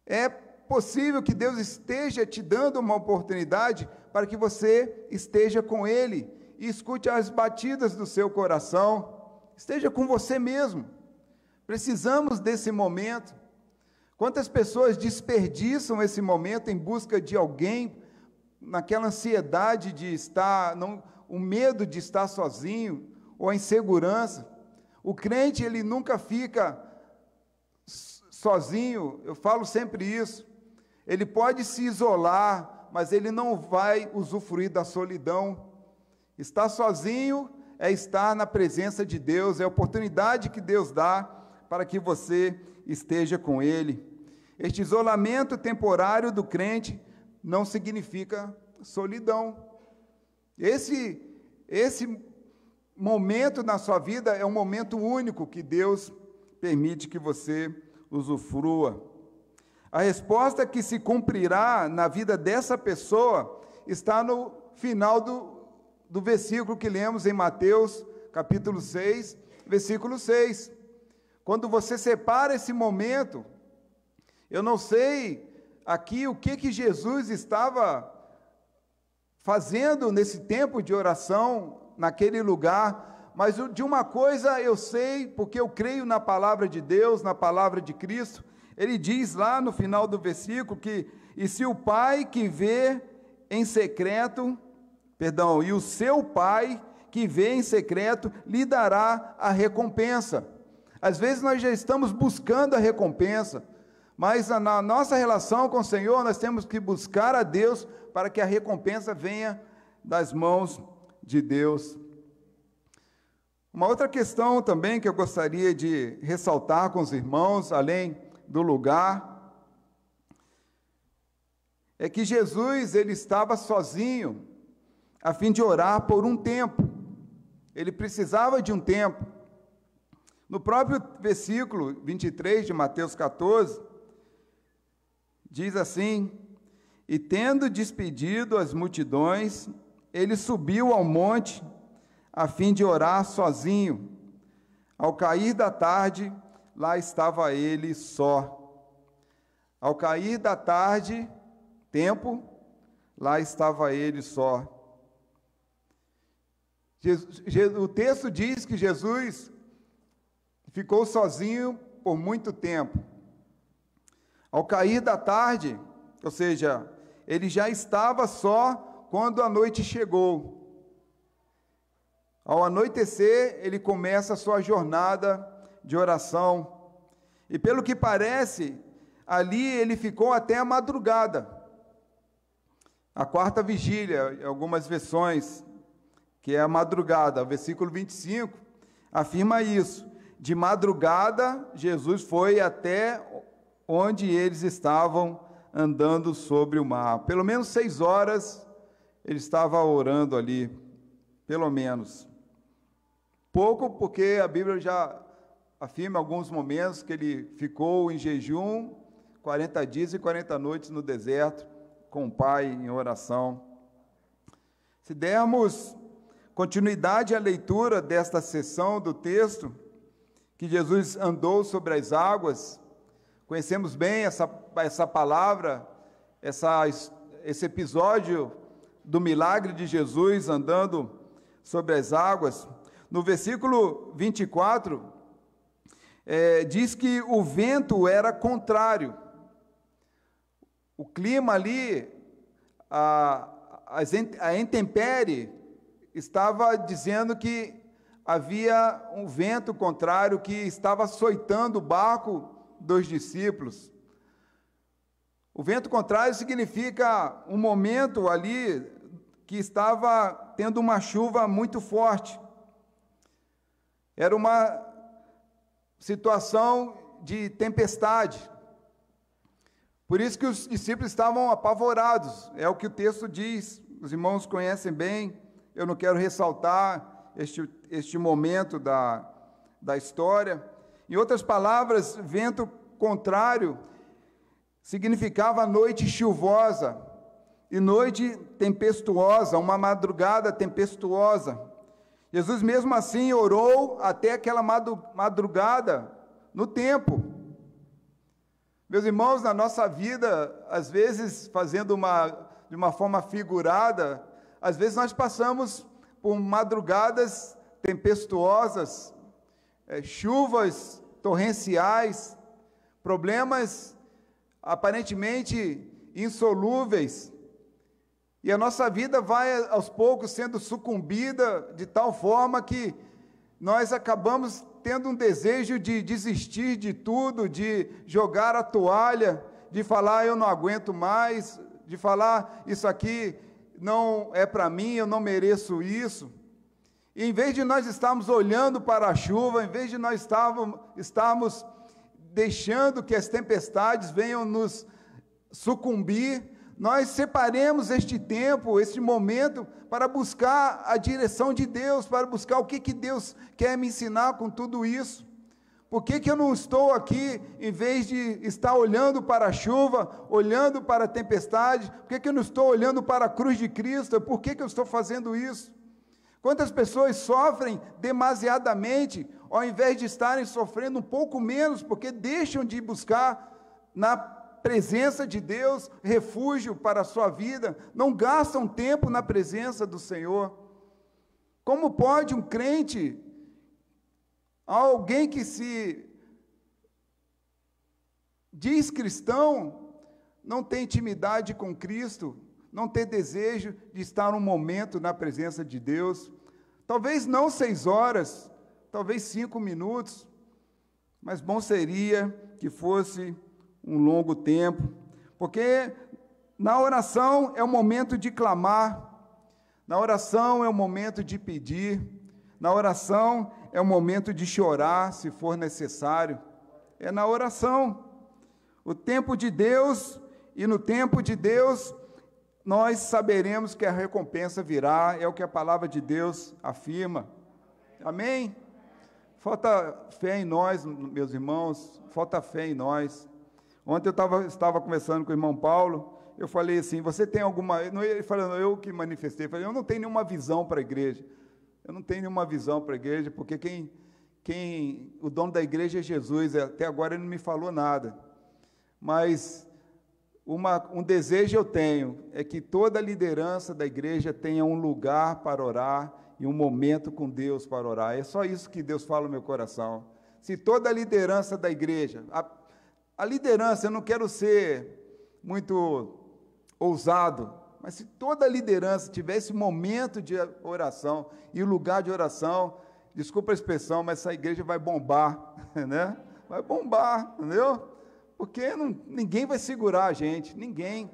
é possível que Deus esteja te dando uma oportunidade para que você esteja com Ele e escute as batidas do seu coração, esteja com você mesmo. Precisamos desse momento. Quantas pessoas desperdiçam esse momento em busca de alguém, naquela ansiedade de estar, o medo de estar sozinho, ou a insegurança. O crente, ele nunca fica sozinho, eu falo sempre isso. Ele pode se isolar, mas ele não vai usufruir da solidão. Estar sozinho é estar na presença de Deus, é a oportunidade que Deus dá para que você esteja com Ele. Este isolamento temporário do crente não significa solidão. Esse momento na sua vida é um momento único que Deus permite que você usufrua. A resposta que se cumprirá na vida dessa pessoa está no final do versículo que lemos em Mateus, capítulo 6, versículo 6. Quando você separa esse momento, eu não sei aqui o que Jesus estava fazendo nesse tempo de oração, naquele lugar, mas de uma coisa eu sei, porque eu creio na palavra de Deus, na palavra de Cristo. Ele diz lá no final do versículo que, e se o Pai que vê em secreto, e o seu Pai que vê em secreto, lhe dará a recompensa. Às vezes nós já estamos buscando a recompensa, mas na nossa relação com o Senhor, nós temos que buscar a Deus para que a recompensa venha das mãos de Deus. Uma outra questão também que eu gostaria de ressaltar com os irmãos, além do lugar, é que Jesus, ele estava sozinho, a fim de orar por um tempo. Ele precisava de um tempo. No próprio versículo 23 de Mateus 14, diz assim: e tendo despedido as multidões, ele subiu ao monte, a fim de orar sozinho. Ao cair da tarde, lá estava ele só. Ao cair da tarde, lá estava ele só. O texto diz que Jesus ficou sozinho por muito tempo. Ao cair da tarde, ou seja, ele já estava só quando a noite chegou. Ao anoitecer, ele começa a sua jornada de oração. E pelo que parece, ali ele ficou até a madrugada. A quarta vigília, em algumas versões, que é a madrugada, o versículo 25, afirma isso. De madrugada, Jesus foi até onde eles estavam andando sobre o mar. Pelo menos 6 horas ele estava orando ali, pelo menos. Pouco porque a Bíblia já afirma em alguns momentos que ele ficou em jejum 40 dias e 40 noites no deserto, com o Pai em oração. Se dermos continuidade à leitura desta seção do texto, que Jesus andou sobre as águas, conhecemos bem essa palavra, esse episódio do milagre de Jesus andando sobre as águas. No versículo 24, diz que o vento era contrário. O clima ali, a intempérie, estava dizendo que havia um vento contrário que estava açoitando o barco dos discípulos. O vento contrário significa um momento ali que estava tendo uma chuva muito forte. Era uma situação de tempestade. Por isso que os discípulos estavam apavorados, é o que o texto diz, os irmãos conhecem bem, eu não quero ressaltar este momento da história. Em outras palavras, vento contrário significava noite chuvosa e noite tempestuosa, uma madrugada tempestuosa. Jesus mesmo assim orou até aquela madrugada no templo. Meus irmãos, na nossa vida, às vezes, fazendo de uma forma figurada, às vezes nós passamos por madrugadas tempestuosas, chuvas torrenciais, problemas aparentemente insolúveis, e a nossa vida vai aos poucos sendo sucumbida de tal forma que nós acabamos tendo um desejo de desistir de tudo, de jogar a toalha, de falar eu não aguento mais, de falar isso aqui não é para mim, eu não mereço isso. E em vez de nós estarmos olhando para a chuva, em vez de nós estarmos deixando que as tempestades venham nos sucumbir, nós separemos este tempo, este momento, para buscar a direção de Deus, para buscar o que Deus quer me ensinar com tudo isso. Por que eu não estou aqui, em vez de estar olhando para a chuva, olhando para a tempestade? Por que eu não estou olhando para a cruz de Cristo? Por que eu estou fazendo isso? Quantas pessoas sofrem demasiadamente, ao invés de estarem sofrendo um pouco menos, porque deixam de buscar na presença de Deus refúgio para a sua vida, não gastam tempo na presença do Senhor. Como pode um crente, alguém que se diz cristão, não ter intimidade com Cristo, não ter desejo de estar um momento na presença de Deus? Talvez não 6 horas, talvez 5 minutos, mas bom seria que fosse um longo tempo, porque na oração é o momento de clamar, na oração é o momento de pedir, na oração é o momento de chorar, se for necessário, é na oração. O tempo de Deus, e no tempo de Deus, nós saberemos que a recompensa virá, é o que a palavra de Deus afirma. Amém? Falta fé em nós, meus irmãos, falta fé em nós. Ontem eu estava conversando com o irmão Paulo, eu falei assim, você tem alguma... Ele falou, eu que manifestei, eu falei, eu não tenho nenhuma visão para a igreja. Eu não tenho nenhuma visão para a igreja, porque o dono da igreja é Jesus, até agora ele não me falou nada. Mas um desejo eu tenho, é que toda a liderança da igreja tenha um lugar para orar e um momento com Deus para orar. É só isso que Deus fala no meu coração. Se toda a liderança da igreja... A liderança, eu não quero ser muito ousado, mas se toda a liderança tivesse momento de oração e lugar de oração, desculpa a expressão, mas essa igreja vai bombar, né? Vai bombar, entendeu? Porque ninguém vai segurar a gente, ninguém.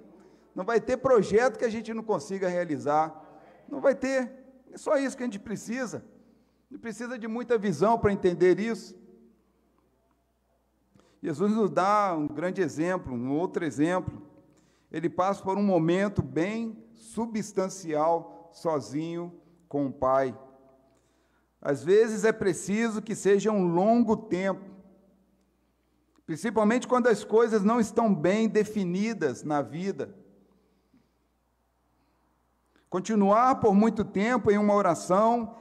Não vai ter projeto que a gente não consiga realizar. Não vai ter. É só isso que a gente precisa. A gente precisa de muita visão para entender isso. Jesus nos dá um grande exemplo, um outro exemplo. Ele passa por um momento bem substancial, sozinho com o Pai. Às vezes é preciso que seja um longo tempo, principalmente quando as coisas não estão bem definidas na vida. Continuar por muito tempo em uma oração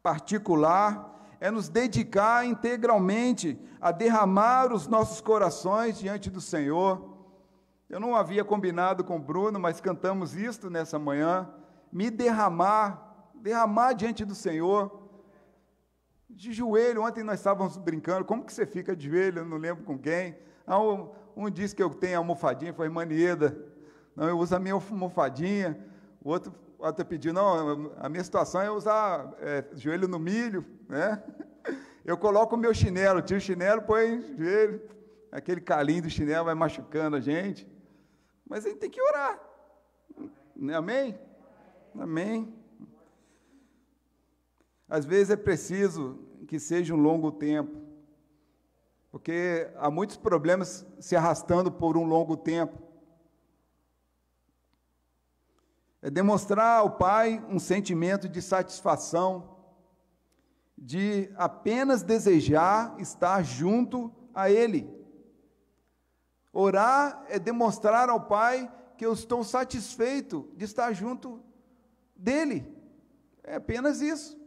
particular é nos dedicar integralmente a derramar os nossos corações diante do Senhor. Eu não havia combinado com o Bruno, mas cantamos isto nessa manhã, me derramar diante do Senhor, de joelho. Ontem nós estávamos brincando, como que você fica de joelho? Eu não lembro com quem. Um disse que eu tenho almofadinha, foi a irmã Nieda. Não, eu uso a minha almofadinha. O outro pediu, não, a minha situação é usar joelho no milho, né? Eu coloco o meu chinelo, tiro o chinelo, põe o joelho, aquele calinho do chinelo vai machucando a gente, mas a gente tem que orar, amém? Amém. Às vezes é preciso que seja um longo tempo, porque há muitos problemas se arrastando por um longo tempo. É demonstrar ao Pai um sentimento de satisfação, de apenas desejar estar junto a Ele. Orar é demonstrar ao Pai que eu estou satisfeito de estar junto dEle. É apenas isso.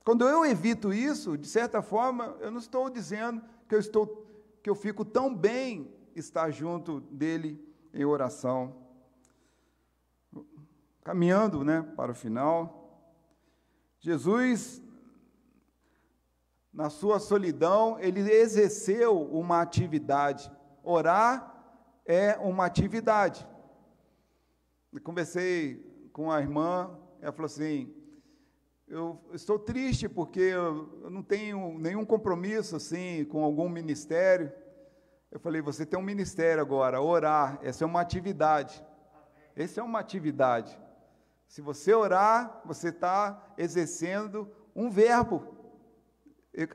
Quando eu evito isso, de certa forma, eu não estou dizendo que eu fico tão bem estar junto dEle em oração. Caminhando, para o final, Jesus, na sua solidão, ele exerceu uma atividade. Orar é uma atividade. Eu conversei com a irmã, ela falou assim, eu estou triste porque eu não tenho nenhum compromisso assim, com algum ministério. Eu falei, você tem um ministério agora, orar, essa é uma atividade. Essa é uma atividade. Se você orar, você está exercendo um verbo,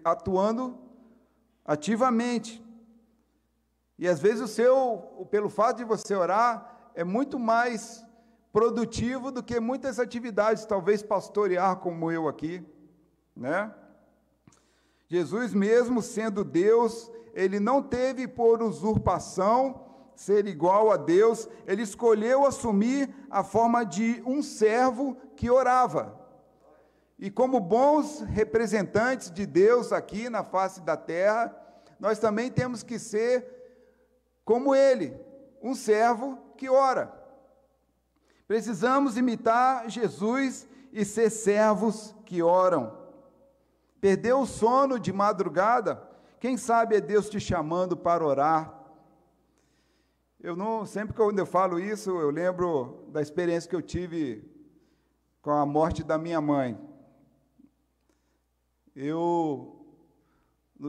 atuando ativamente. E às vezes pelo fato de você orar, é muito mais produtivo do que muitas atividades, talvez pastorear como eu aqui, né? Jesus, mesmo sendo Deus, ele não teve por usurpação ser igual a Deus, ele escolheu assumir a forma de um servo que orava. E como bons representantes de Deus aqui na face da terra, nós também temos que ser como ele, um servo que ora. Precisamos imitar Jesus e ser servos que oram. Perdeu o sono de madrugada? Quem sabe é Deus te chamando para orar. Sempre que eu falo isso, eu lembro da experiência que eu tive com a morte da minha mãe. No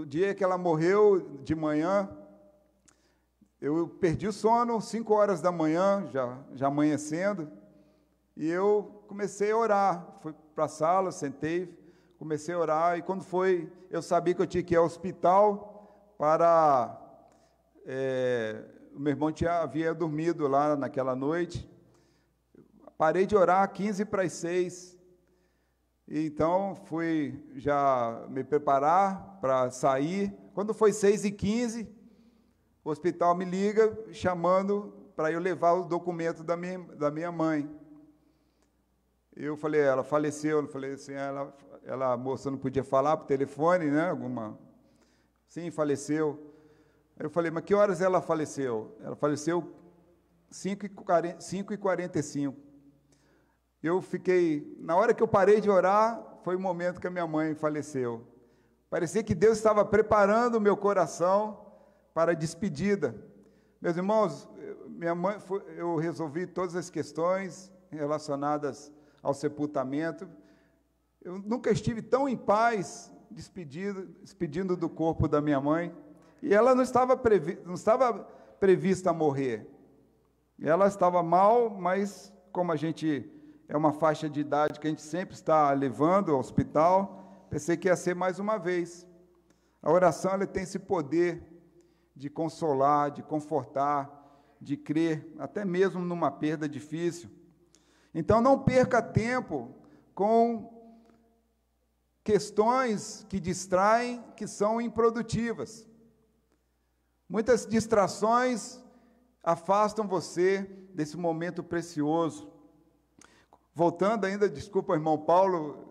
dia que ela morreu, de manhã, eu perdi o sono, 5 horas da manhã, já amanhecendo, e eu comecei a orar. Fui para a sala, sentei, comecei a orar, e quando foi, eu sabia que eu tinha que ir ao hospital para... o meu irmão havia dormido lá naquela noite. Parei de orar 15 para as 6. E então fui já me preparar para sair. Quando foi 6h15, o hospital me liga chamando para eu levar o documento da minha mãe. Eu falei, ela faleceu. Eu falei assim, a moça não podia falar por telefone, né? Sim, faleceu. Eu falei, mas que horas ela faleceu? Ela faleceu 5h45. Na hora que eu parei de orar, foi o momento que a minha mãe faleceu. Parecia que Deus estava preparando o meu coração para a despedida. Meus irmãos, eu resolvi todas as questões relacionadas ao sepultamento. Eu nunca estive tão em paz despedindo do corpo da minha mãe. E ela não estava prevista a morrer. Ela estava mal, mas como a gente é uma faixa de idade que a gente sempre está levando ao hospital, pensei que ia ser mais uma vez. A oração ela tem esse poder de consolar, de confortar, de crer, até mesmo numa perda difícil. Então não perca tempo com questões que distraem, que são improdutivas. Muitas distrações afastam você desse momento precioso. Voltando ainda, desculpa, irmão Paulo,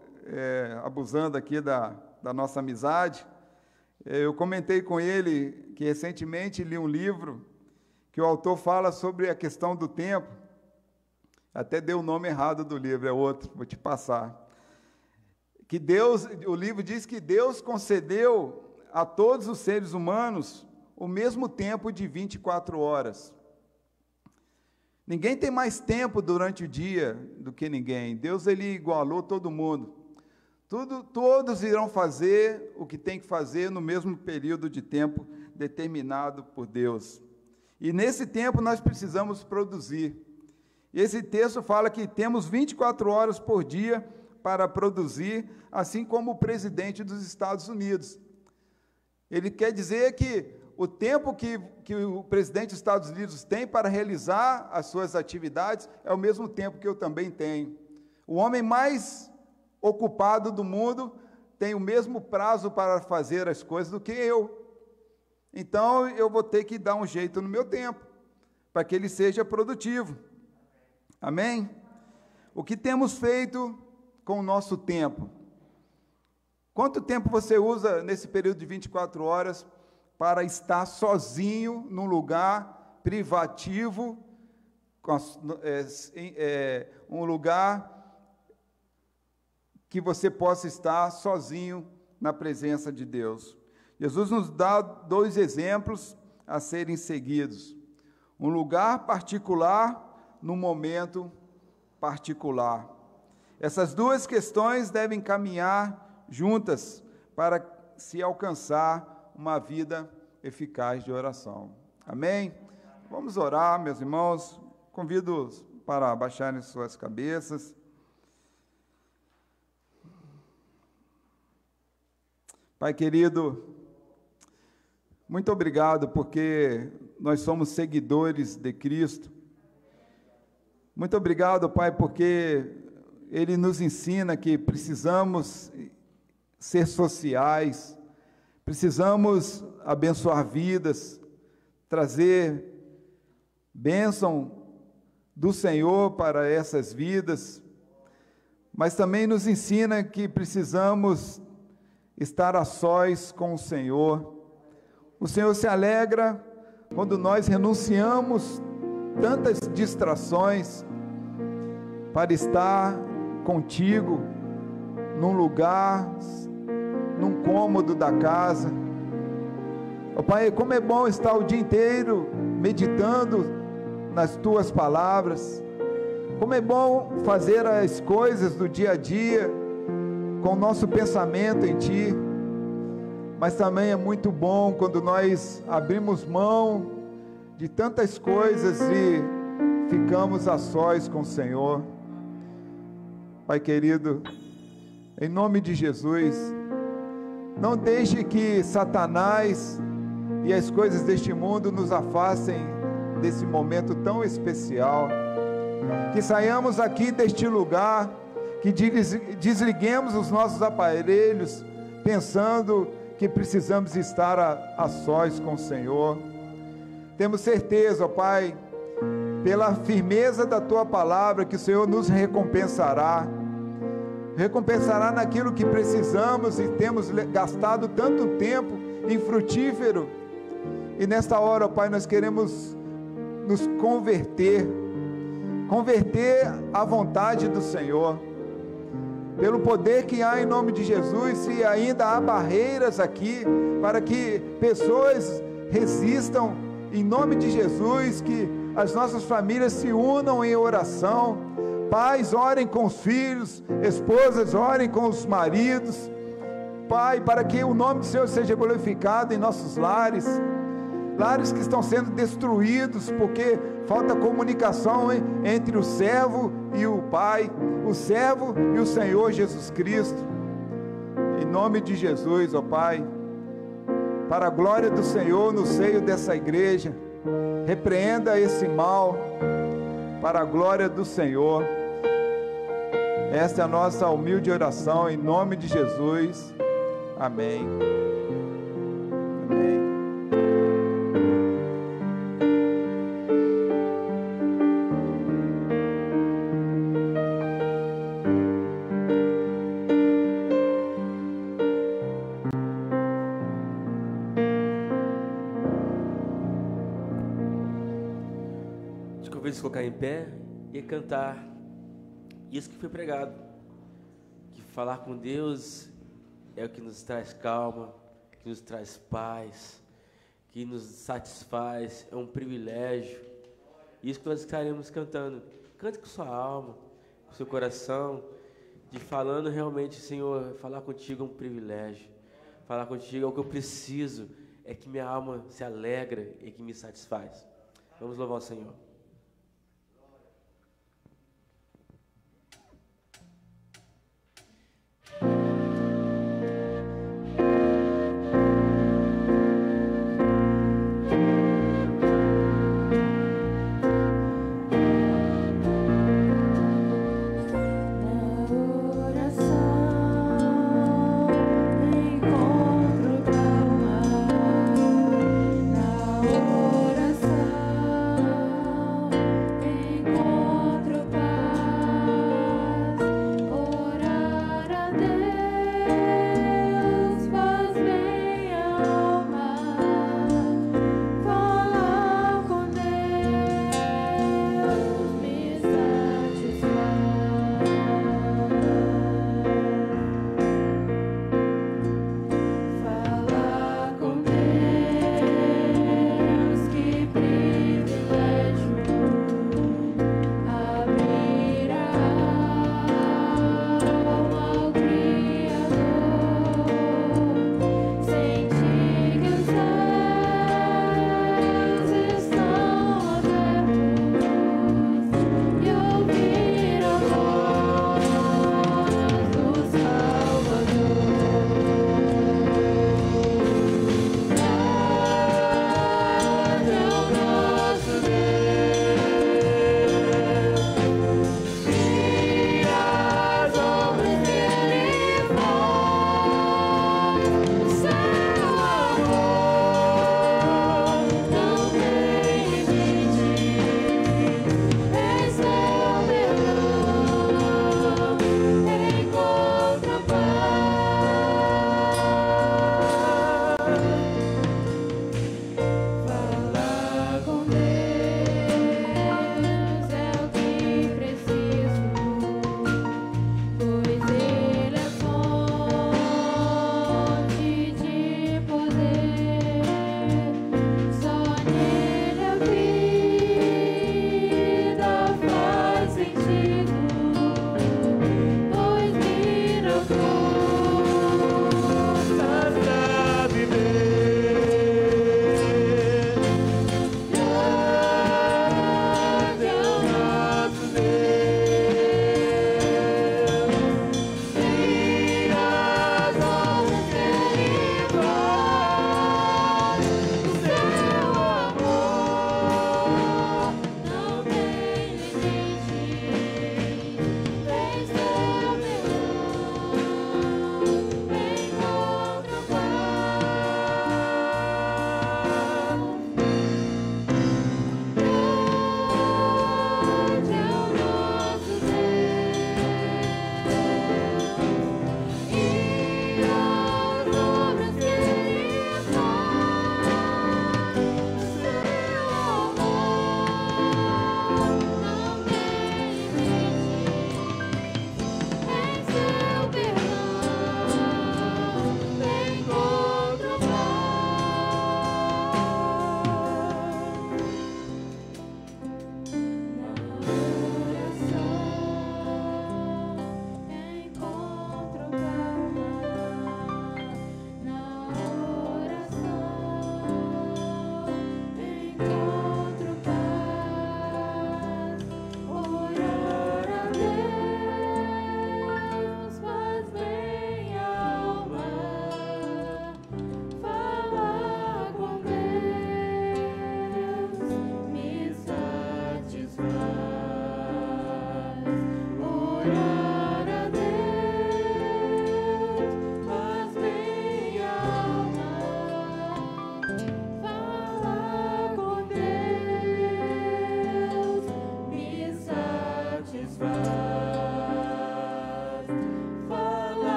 abusando aqui da nossa amizade, eu comentei com ele que recentemente li um livro que o autor fala sobre a questão do tempo. Até deu o nome errado do livro, é outro, vou te passar. O livro diz que Deus concedeu a todos os seres humanos o mesmo tempo de 24 horas. Ninguém tem mais tempo durante o dia do que ninguém. Deus, ele igualou todo mundo. Todos irão fazer o que tem que fazer no mesmo período de tempo determinado por Deus. E nesse tempo nós precisamos produzir. E esse texto fala que temos 24 horas por dia para produzir, assim como o presidente dos Estados Unidos. Ele quer dizer que o tempo que o presidente dos Estados Unidos tem para realizar as suas atividades é o mesmo tempo que eu também tenho. O homem mais ocupado do mundo tem o mesmo prazo para fazer as coisas do que eu. Então, eu vou ter que dar um jeito no meu tempo, para que ele seja produtivo. Amém? O que temos feito com o nosso tempo? Quanto tempo você usa nesse período de 24 horas para estar sozinho num lugar privativo, um lugar que você possa estar sozinho na presença de Deus? Jesus nos dá 2 exemplos a serem seguidos. Um lugar particular, num momento particular. Essas 2 questões devem caminhar juntas para se alcançar uma vida eficaz de oração. Amém? Vamos orar, meus irmãos. Convido-os para abaixarem suas cabeças. Pai querido, muito obrigado porque nós somos seguidores de Cristo. Muito obrigado, Pai, porque Ele nos ensina que precisamos ser sociais, precisamos abençoar vidas, trazer bênção do Senhor para essas vidas, mas também nos ensina que precisamos estar a sós com o Senhor. O Senhor se alegra quando nós renunciamos tantas distrações para estar contigo num lugar, num cômodo da casa. Oh, Pai, como é bom estar o dia inteiro meditando nas Tuas palavras. Como é bom fazer as coisas do dia a dia com o nosso pensamento em Ti. Mas também é muito bom quando nós abrimos mão de tantas coisas e ficamos a sós com o Senhor. Pai querido, em nome de Jesus, não deixe que Satanás e as coisas deste mundo nos afastem desse momento tão especial. Que saiamos aqui deste lugar, que desliguemos os nossos aparelhos, pensando que precisamos estar a sós com o Senhor. Temos certeza, ó Pai, pela firmeza da Tua palavra, que o Senhor nos recompensará naquilo que precisamos e temos gastado tanto tempo infrutífero. E nesta hora, ó Pai, nós queremos nos converter à vontade do Senhor, pelo poder que há em nome de Jesus. E ainda há barreiras aqui para que pessoas resistam, em nome de Jesus, que as nossas famílias se unam em oração. Pais, orem com os filhos, esposas, orem com os maridos, Pai, para que o nome do Senhor seja glorificado em nossos lares que estão sendo destruídos, porque falta comunicação entre o servo e o Pai, o servo e o Senhor Jesus Cristo. Em nome de Jesus, ó Pai, para a glória do Senhor no seio dessa igreja, repreenda esse mal, para a glória do Senhor. Esta é a nossa humilde oração em nome de Jesus. Amém. Amém. Te convido a se colocar em pé e cantar isso que foi pregado, que falar com Deus é o que nos traz calma, que nos traz paz, que nos satisfaz, é um privilégio. Isso que nós estaremos cantando. Cante com sua alma, com seu coração, de falando realmente, Senhor, falar contigo é um privilégio. Falar contigo é o que eu preciso, é que minha alma se alegra e que me satisfaz. Vamos louvar o Senhor. Oração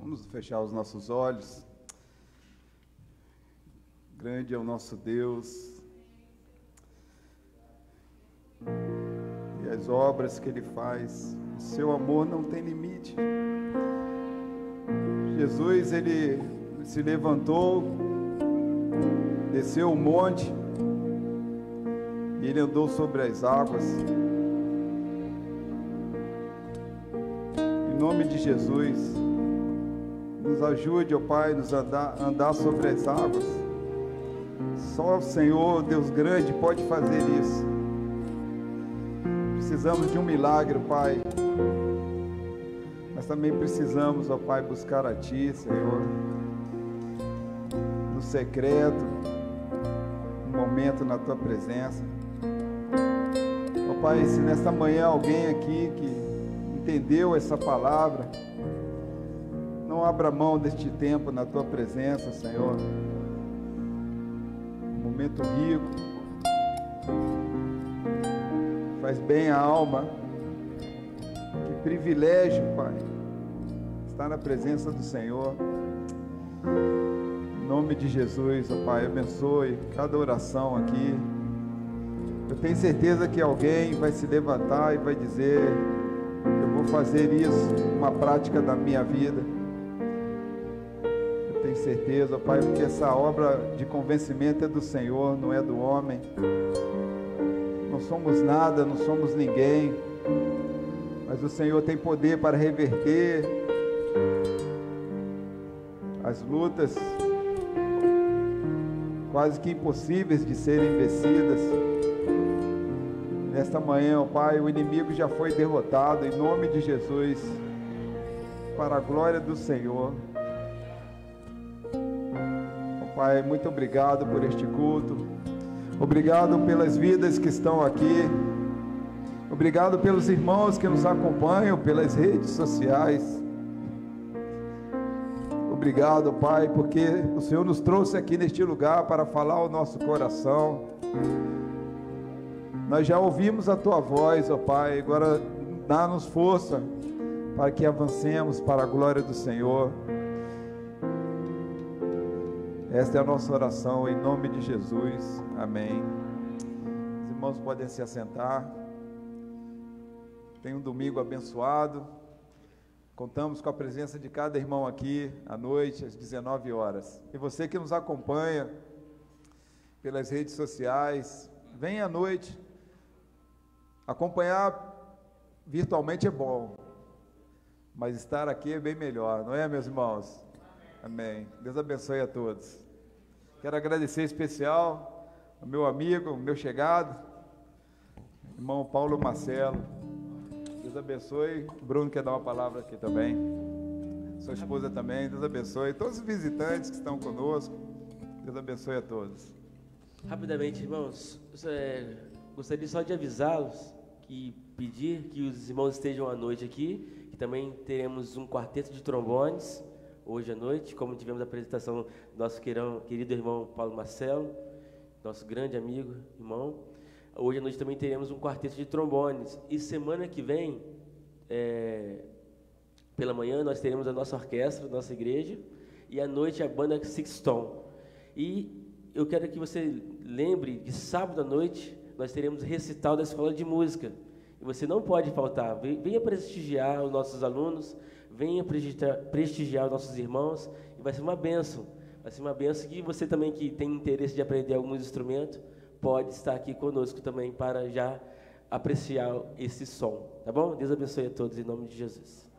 Vamos fechar os nossos olhos. Grande é o nosso Deus. E as obras que Ele faz. O seu amor não tem limite. Jesus, Ele se levantou, desceu o monte, e Ele andou sobre as águas. Em nome de Jesus, nos ajude, ó Pai, nos andar sobre as águas. Só o Senhor, Deus grande, pode fazer isso. Precisamos de um milagre, Pai. Mas também precisamos, ó Pai, buscar a Ti, Senhor, no secreto, um momento na Tua presença. Ó Pai, se nesta manhã alguém aqui que entendeu essa palavra, não abra mão deste tempo na Tua presença, Senhor. Um momento rico, faz bem à alma. Que privilégio, Pai, estar na presença do Senhor. Em nome de Jesus, ó Pai, abençoe cada oração aqui. Eu tenho certeza que alguém vai se levantar e vai dizer: eu vou fazer isso, uma prática da minha vida. Eu tenho certeza, ó Pai, porque essa obra de convencimento é do Senhor, não é do homem. Não somos nada, não somos ninguém, mas o Senhor tem poder para reverter as lutas quase que impossíveis de serem vencidas. Nesta manhã, ó Pai, o inimigo já foi derrotado, em nome de Jesus, para a glória do Senhor. Ó Pai, muito obrigado por este culto, obrigado pelas vidas que estão aqui, obrigado pelos irmãos que nos acompanham pelas redes sociais. Obrigado, Pai, porque o Senhor nos trouxe aqui neste lugar para falar ao nosso coração. Nós já ouvimos a Tua voz, ó Pai, agora dá-nos força para que avancemos para a glória do Senhor. Esta é a nossa oração, em nome de Jesus. Amém. Os irmãos podem se assentar. Tenha um domingo abençoado. Contamos com a presença de cada irmão aqui à noite, às 19 horas. E você que nos acompanha pelas redes sociais, venha à noite. Acompanhar virtualmente é bom, mas estar aqui é bem melhor, não é, meus irmãos? Amém. Deus abençoe a todos. Quero agradecer em especial ao meu amigo, ao meu chegado, irmão Paulo Marcelo. Deus abençoe. O Bruno quer dar uma palavra aqui também. Sua esposa também. Deus abençoe. Todos os visitantes que estão conosco. Deus abençoe a todos. Rapidamente, irmãos, gostaria só de avisá-los que pedir que os irmãos estejam à noite aqui, que também teremos um quarteto de trombones hoje à noite, como tivemos a apresentação do nosso querido irmão Paulo Marcelo, nosso grande amigo, irmão. Hoje à noite também teremos um quarteto de trombones. E semana que vem, pela manhã, nós teremos a nossa orquestra, nossa igreja, e à noite a banda Sixton. E eu quero que você lembre que sábado à noite nós teremos recital da escola de música. E você não pode faltar. Venha prestigiar os nossos alunos, venha prestigiar os nossos irmãos, e vai ser uma bênção. Vai ser uma bênção que você também, que tem interesse de aprender alguns instrumentos, pode estar aqui conosco também para já apreciar esse som. Tá bom? Deus abençoe a todos em nome de Jesus.